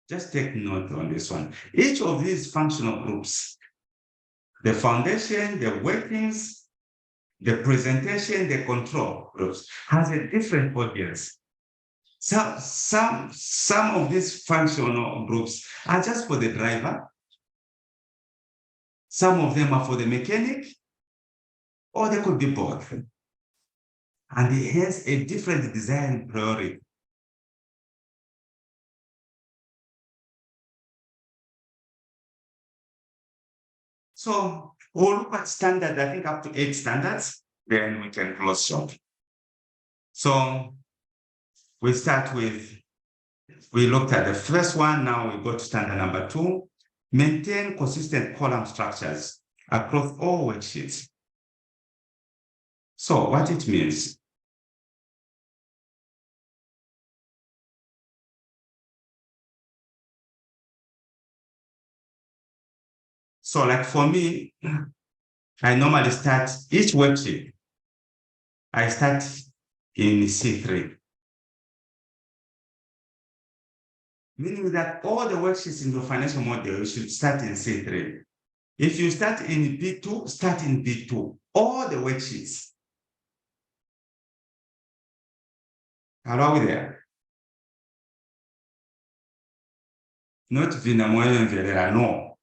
Speaker 1: Just take note on this one. Each of these functional groups, the foundation, the workings, the presentation, the control groups, has a different audience. Some of these functional groups are just for the driver. Some of them are for the mechanic, or they could be both. And it has a different design priority. So we'll look at standard, I think up to 8 standards, then we can close shop. So we start with, we looked at the first one, now we go to standard number 2, maintain consistent column structures across all worksheets. So what it means, so like for me, I normally start each worksheet, I start in C3. Meaning that all the worksheets in your financial model, you should start in C3. If you start in B2, start in B2, all the worksheets. Are we there? Not Vinamoyo and Velera, no.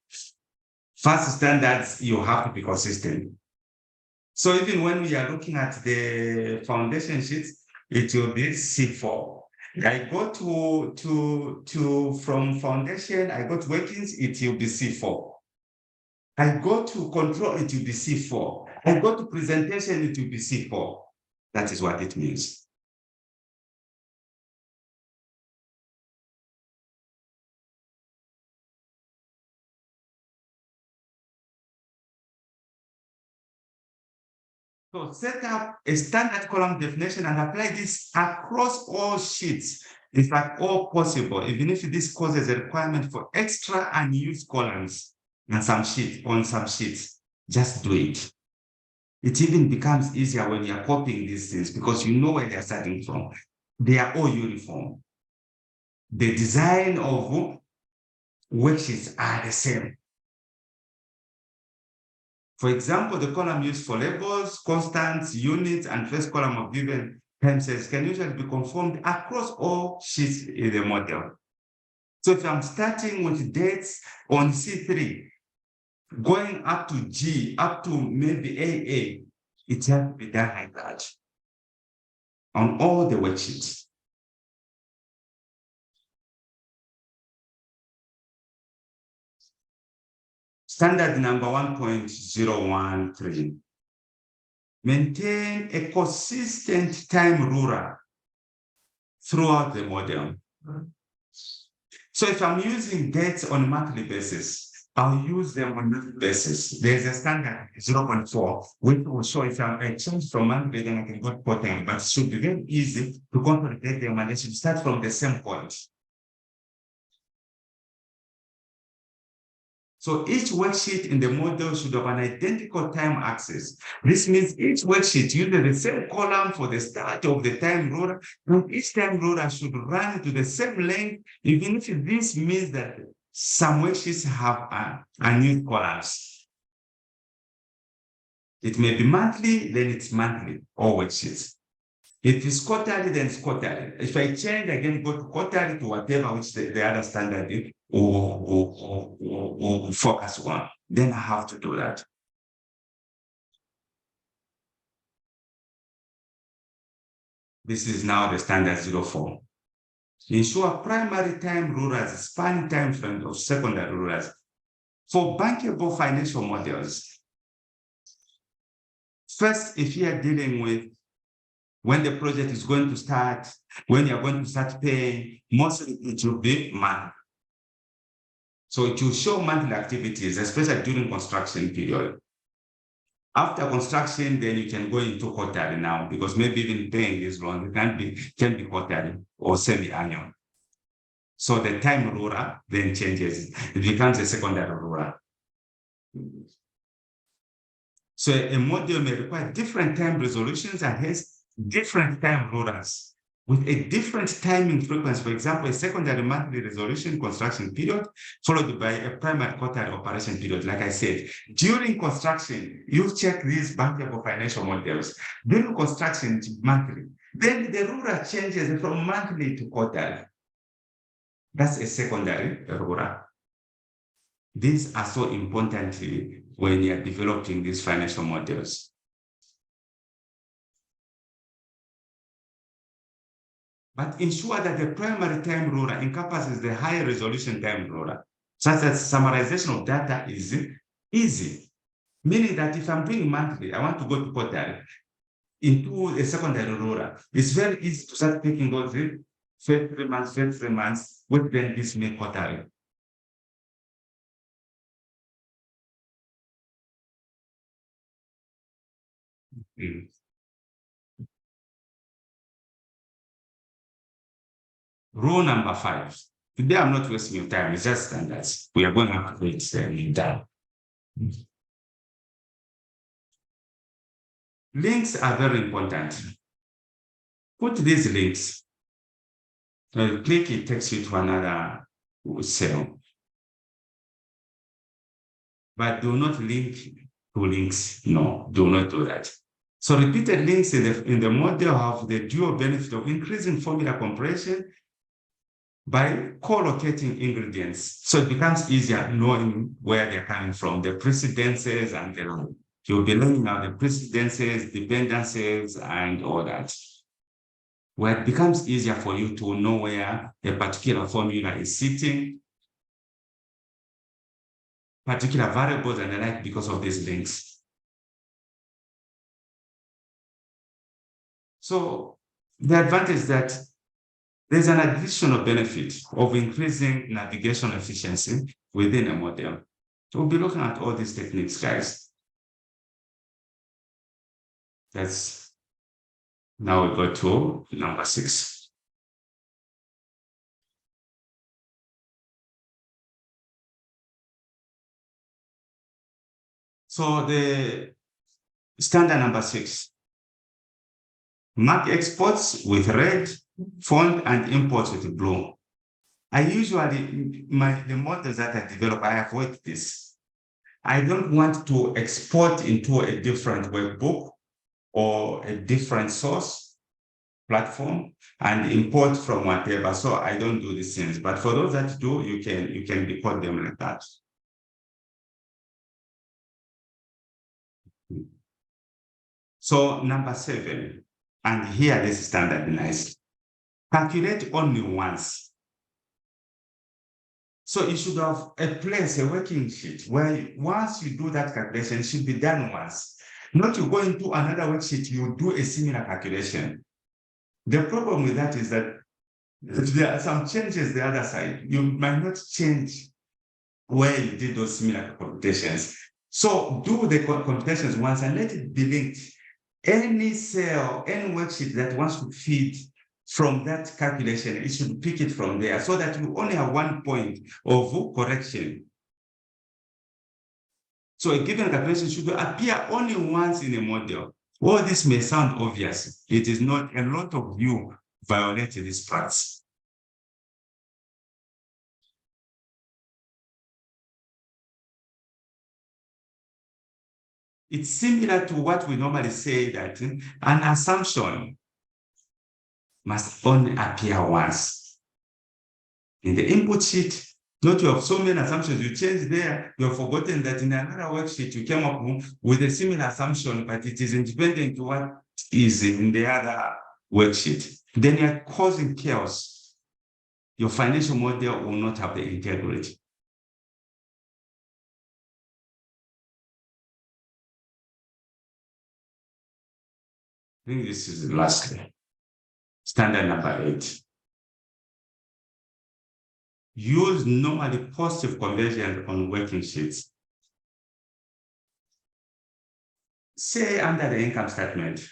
Speaker 1: First standards, you have to be consistent. So even when we are looking at the foundation sheets, it will be C4. I go from foundation, I go to workings, it will be C4. I go to control, it will be C4. I go to presentation, it will be C4. That is what it means. So set up a standard column definition and apply this across all sheets. In fact, all possible, even if this causes a requirement for extra unused columns on some sheets, just do it. It even becomes easier when you're copying these things because you know where they're starting from. They are all uniform. The design of worksheets are the same. For example, the column used for labels, constants, units, and first column of given time sets can usually be conformed across all sheets in the model. So if I'm starting with dates on C3, going up to G, up to maybe AA, it has to be done like that on all the worksheets. Standard number 1.013. Maintain a consistent time ruler throughout the model. So if I'm using dates on a monthly basis, I'll use them on a monthly basis. There's a standard 0.4, which will show if I change from monthly, then I can go to quarterly, but it should be very easy to consolidate them and they should start from the same point. So each worksheet in the model should have an identical time axis. This means each worksheet uses the same column for the start of the time ruler, and each time ruler should run to the same length, even if this means that some worksheets have unused columns. It may be monthly, then it's monthly, all worksheets. If it's quarterly, then it's quarterly. If I change again, go to quarterly to whatever which the other standard is, or focus on, then I have to do that. This is now the standard 04. Ensure primary time rulers span time frame of secondary rulers. For bankable financial models, first, if you are dealing with when the project is going to start, when you're going to start paying, mostly it will be monthly. So it will show monthly activities, especially during construction period. After construction, then you can go into quarterly now, because maybe even paying this loan, it can be quarterly or semi-annual. So the time ruler then changes. It becomes a secondary ruler. So a model may require different time resolutions and hence different time rulers with a different timing frequency. For example, a secondary monthly resolution construction period followed by a primary quarterly operation period. Like I said, during construction, you check these bankable financial models. During construction, it's monthly. Then the ruler changes from monthly to quarterly. That's a secondary ruler. These are so important when you're developing these financial models. But ensure that the primary time ruler encompasses the high resolution time ruler, such that summarization of data is easy. Meaning that if I'm doing monthly, I want to go to quarterly into a secondary ruler. It's very easy to start picking those first 3 months, which then gives me quarterly. Rule number 5. Today, I'm not wasting your time. It's just standards. We are going to have to wait down. Links are very important. Put these links. Click, it takes you to another cell. But do not link to links. No, do not do that. So repeated links in the model have the dual benefit of increasing formula compression by co-locating ingredients. So it becomes easier knowing where they're coming from, the precedences and the you'll be learning now the precedences, dependencies, and all that. Where it becomes easier for you to know where a particular formula is sitting, particular variables and the like because of these links. So the advantage is that there's an additional benefit of increasing navigation efficiency within a model. So we'll be looking at all these techniques, guys. That's now we go to number 6. So the standard number 6. Mark exports with red, font and imports with blue. I usually, the models that I develop, I avoid this. I don't want to export into a different workbook or a different source platform and import from whatever. So I don't do these things. But for those that do, you can report them like that. So number 7, and here this is standardized. Calculate only once. So you should have a place, a working sheet, where once you do that calculation, it should be done once. Not you go into another worksheet, you do a similar calculation. The problem with that is that there are some changes the other side. You might not change where you did those similar computations. So do the computations once and let it be linked. Any cell, any worksheet that wants to feed from that calculation, it should pick it from there so that you only have one point of correction. So a given calculation should appear only once in a model. All this may sound obvious. It is not. A lot of you violate this practice. It's similar to what we normally say that an assumption must only appear once. In the input sheet, not you have so many assumptions, you change there, you have forgotten that in another worksheet you came up with a similar assumption, but it is independent to what is in the other worksheet. Then you're causing chaos. Your financial model will not have the integrity. I think this is lastly. Standard number 8. Use normally positive conversion on working sheets. Say under the income statement,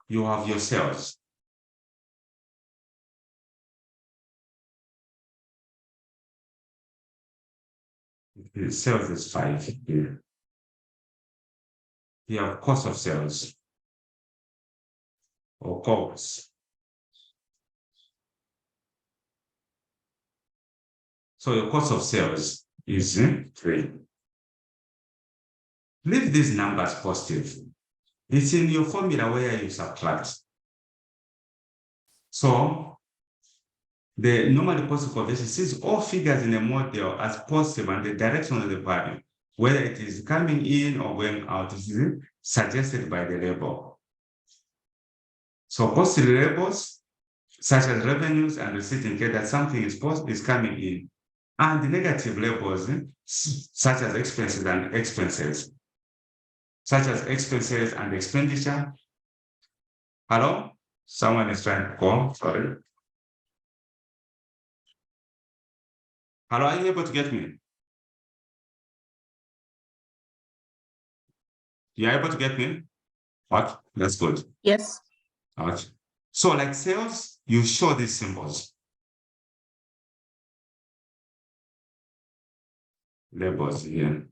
Speaker 1: you have your sales. The sales is 5 here. You have cost of sales or COGS. So your cost of sales is 3. Leave these numbers positive. It's in your formula where you subtract. So the normally positive conversion sees all figures in a model as positive and the direction of the value, whether it is coming in or going out, is suggested by the label. So positive labels, such as revenues and receipt, indicate that something is coming in. And the negative labels, such as expenses and expenses, such as expenses and expenditure. Hello? Someone is trying to call, sorry. Hello, are you able to get me? You are able to get me? What? That's good.
Speaker 2: Yes.
Speaker 1: Okay. So like sales, you show these symbols. Labels here.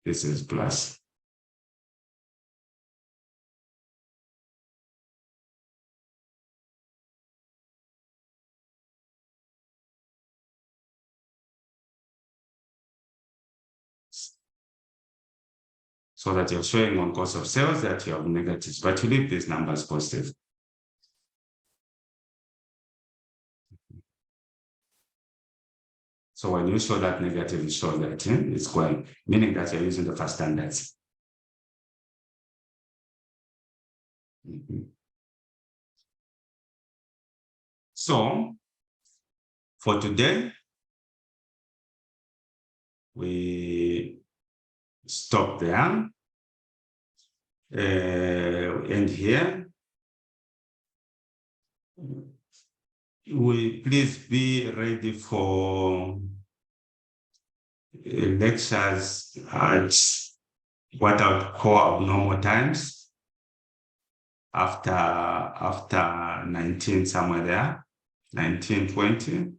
Speaker 1: This is plus. So that you're showing on cost of sales that you have negatives, but you leave these numbers positive. So when you show that negative, you show that it's going, meaning that you're using the first standards. So for today, we stop there. And here, we please be ready for lectures at what I would call abnormal times after 19 somewhere there, 1920.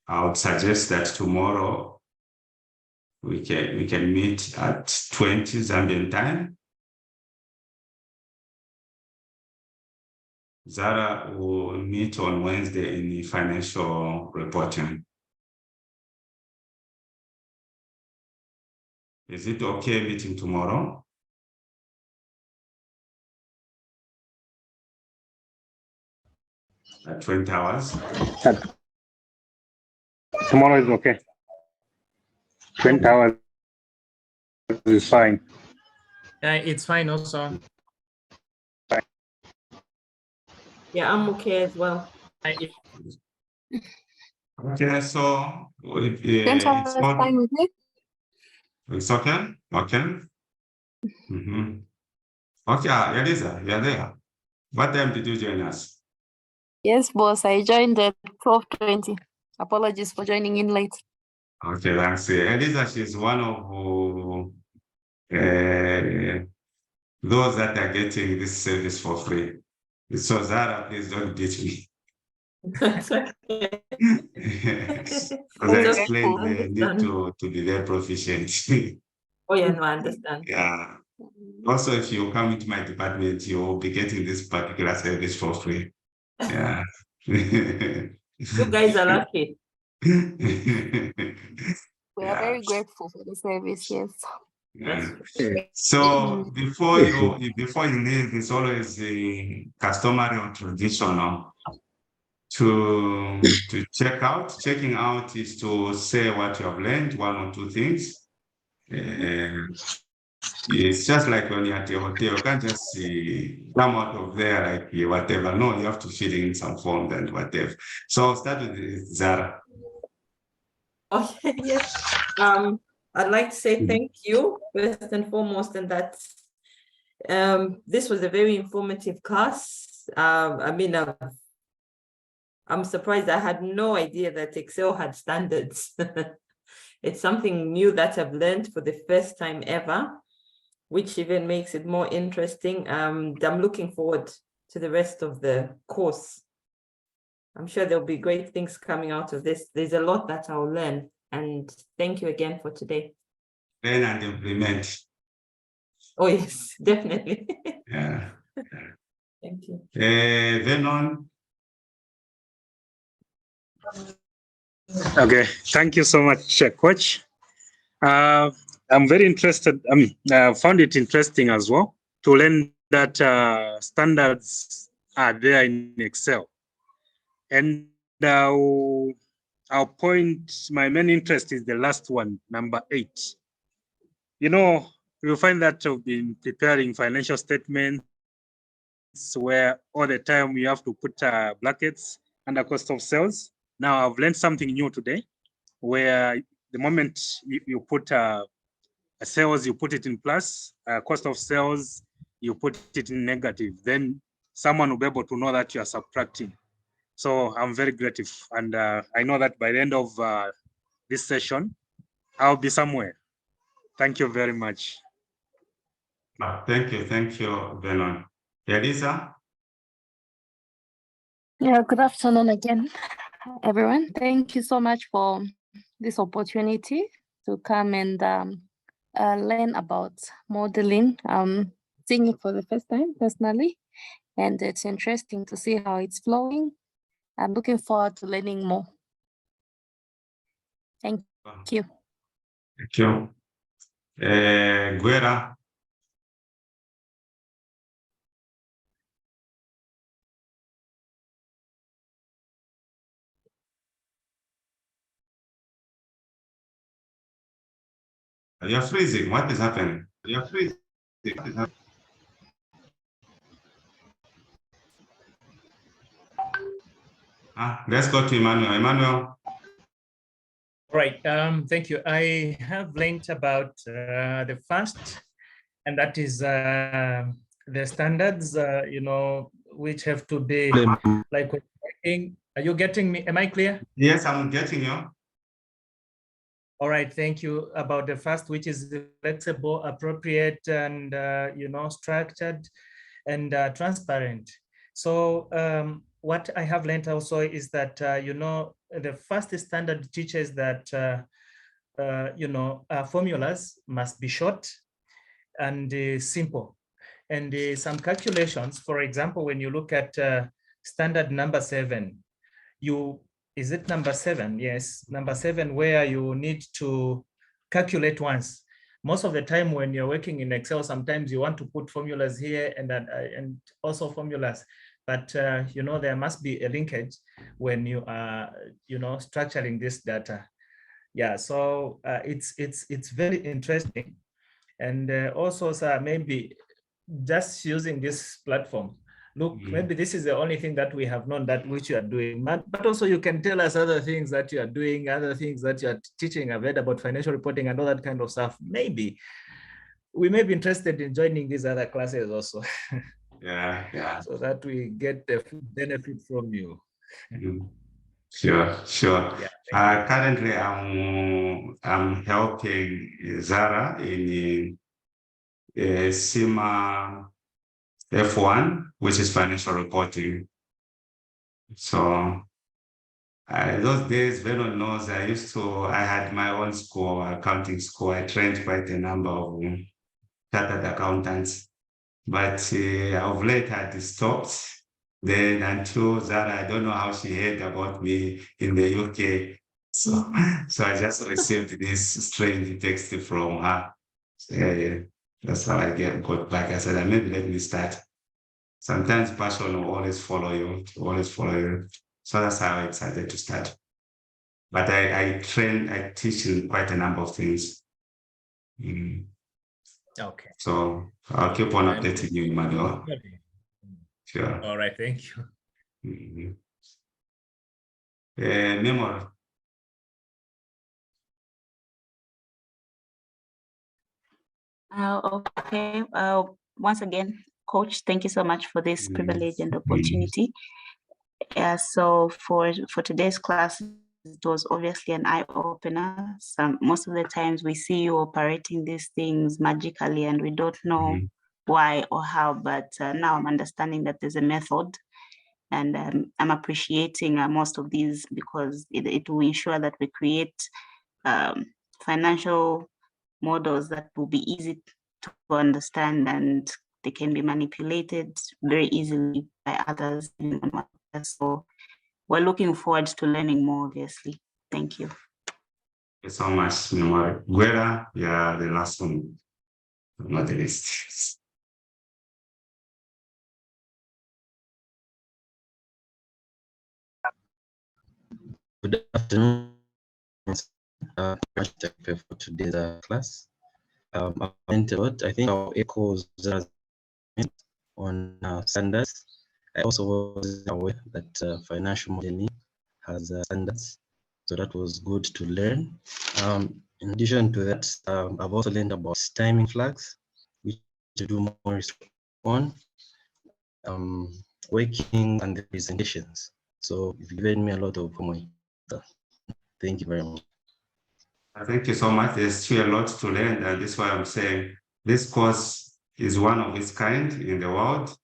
Speaker 1: I would suggest that tomorrow we can meet at 20 Zambian time. Zara will meet on Wednesday in the financial reporting. Is it okay meeting tomorrow? At 20 hours?
Speaker 6: Tomorrow is okay. 20 hours is fine.
Speaker 7: It's fine also.
Speaker 5: Yeah, I'm okay as well.
Speaker 1: Okay, so
Speaker 8: It's fine with me.
Speaker 1: it's okay? Okay. Okay, Eliza, you're there. What time did you join us?
Speaker 8: Yes, boss. I joined at 12:20. Apologies for joining in late.
Speaker 1: Okay, thanks. Eliza, she's one of those that are getting this service for free. So Zara, please don't beat me. Because I explained the need to be very proficient.
Speaker 5: Oh yeah, no, I understand.
Speaker 1: Yeah. Also, if you come into my department, you'll be getting this particular service for free. Yeah.
Speaker 5: You guys are lucky.
Speaker 8: We are very grateful for the service. Yes.
Speaker 1: Yeah. So before you leave, it's always customary or traditional to checking out is to say what you have learned, one or two things. It's just like when you're at a hotel, you can't just come out of there like whatever. No, you have to fill in some forms and whatever. So I'll start with Zara.
Speaker 5: Okay, yes. I'd like to say thank you first and foremost, and that this was a very informative class. I mean, I'm surprised. I had no idea that Excel had standards. It's something new that I've learned for the first time ever, which even makes it more interesting. I'm looking forward to the rest of the course. I'm sure there'll be great things coming out of this. There's a lot that I'll learn. And thank you again for today.
Speaker 1: Learn and implement.
Speaker 5: Oh, yes, definitely.
Speaker 1: Yeah.
Speaker 5: Thank you.
Speaker 1: Venon.
Speaker 6: Okay, thank you so much, Coach. I'm very interested. I found it interesting as well to learn that standards are there in Excel. And I'll point, my main interest is the last one, number 8. You know, you'll find that I've been preparing financial statements where all the time you have to put brackets under cost of sales. Now I've learned something new today, where the moment you put a sales, you put it in plus, cost of sales, you put it in negative, then someone will be able to know that you are subtracting. So I'm very grateful. And I know that by the end of this session, I'll be somewhere. Thank you very much.
Speaker 1: Thank you, Venon. Elisa?
Speaker 8: Yeah, good afternoon again, everyone. Thank you so much for this opportunity to come and learn about modeling. Seeing it for the first time personally, and it's interesting to see how it's flowing. I'm looking forward to learning more. Thank you.
Speaker 1: Thank you. Guerra? You're freezing. What is happening? You're freezing. What is happening? Let's go to Emmanuel. Emmanuel.
Speaker 7: All right. Thank you. I have learned about the first, and that is the standards, which have to be like working. Are you getting me? Am I clear?
Speaker 1: Yes, I'm getting you.
Speaker 7: All right, thank you. About the first, which is flexible, appropriate, and structured and transparent. So what I have learned also is that the first standard teaches that formulas must be short and simple, and some calculations. For example, when you look at standard number 7, is it number 7? Yes, number 7, where you need to calculate once. most of the time when you're working in Excel, sometimes you want to put formulas here and also formulas, but you know, there must be a linkage when you are, you know, structuring this data. Yeah, so it's very interesting. And also, sir, maybe just using this platform, look, maybe this is the only thing that we have known that which you are doing, but also you can tell us other things that you are doing, other things that you are teaching. I've read about financial reporting and all that kind of stuff. Maybe we may be interested in joining these other classes also.
Speaker 1: Yeah.
Speaker 7: So that we get the benefit from you.
Speaker 1: Sure.
Speaker 7: Yeah,
Speaker 1: Currently, I'm helping Zara in SIMA F1, which is financial reporting. So those days, Venom knows I had my own school, accounting school. I trained quite a number of chartered accountants, but of late I had stopped. Then until Zara, I don't know how she heard about me in the UK. So I just received this strange text from her. Yeah. That's how I got back. I said, maybe let me start. Sometimes passion will always follow you. So that's how I decided to start. But I teach in quite a number of things.
Speaker 7: okay.
Speaker 1: So I'll keep on updating you, Emmanuel. Sure.
Speaker 7: All right, thank you.
Speaker 1: Memory.
Speaker 2: Okay. Once again, Coach, thank you so much for this privilege and opportunity. So for today's class, it was obviously an eye-opener. Most of the times we see you operating these things magically and we don't know why or how, but now I'm understanding that there's a method, and I'm appreciating most of these because it will ensure that we create financial models that will be easy to understand and they can be manipulated very easily by others. So we're looking forward to learning more, obviously. Thank you.
Speaker 1: Thank you so much, Memory. Guerra, yeah, the last one, not the least.
Speaker 4: Good afternoon. For today's class. I think our echoes on standards. I also was aware that financial modeling has standards, so that was good to learn. In addition to that, I've also learned about timing flags, which to do more research on, working and the presentations. So you've given me a lot of homework. Thank you very much.
Speaker 1: Thank you so much. There's still a lot to learn, and this is why I'm saying this course is one of its kind in the world,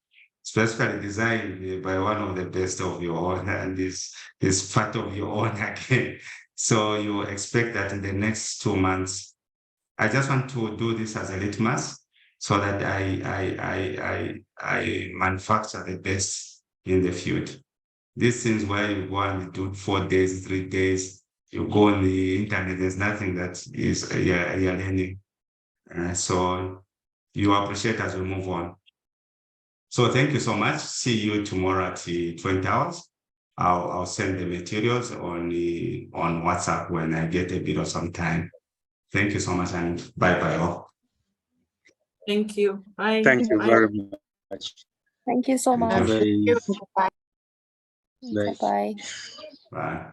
Speaker 1: specifically designed by one of the best of your own, and is part of your own again. So you expect that in the next 2 months, I just want to do this as a litmus so that I manufacture the best in the field. These things where you go and do 4 days, 3 days, you go on the internet, there's nothing that is you're learning. So you appreciate as we move on. So thank you so much. See you tomorrow at 20 hours. I'll send the materials on WhatsApp when I get a bit of some time. Thank you so much, and bye-bye all.
Speaker 5: Thank you. Bye.
Speaker 6: Thank you
Speaker 5: Bye.
Speaker 6: very much.
Speaker 8: Thank you so much.
Speaker 4: Bye.
Speaker 8: Bye-bye.
Speaker 1: Bye.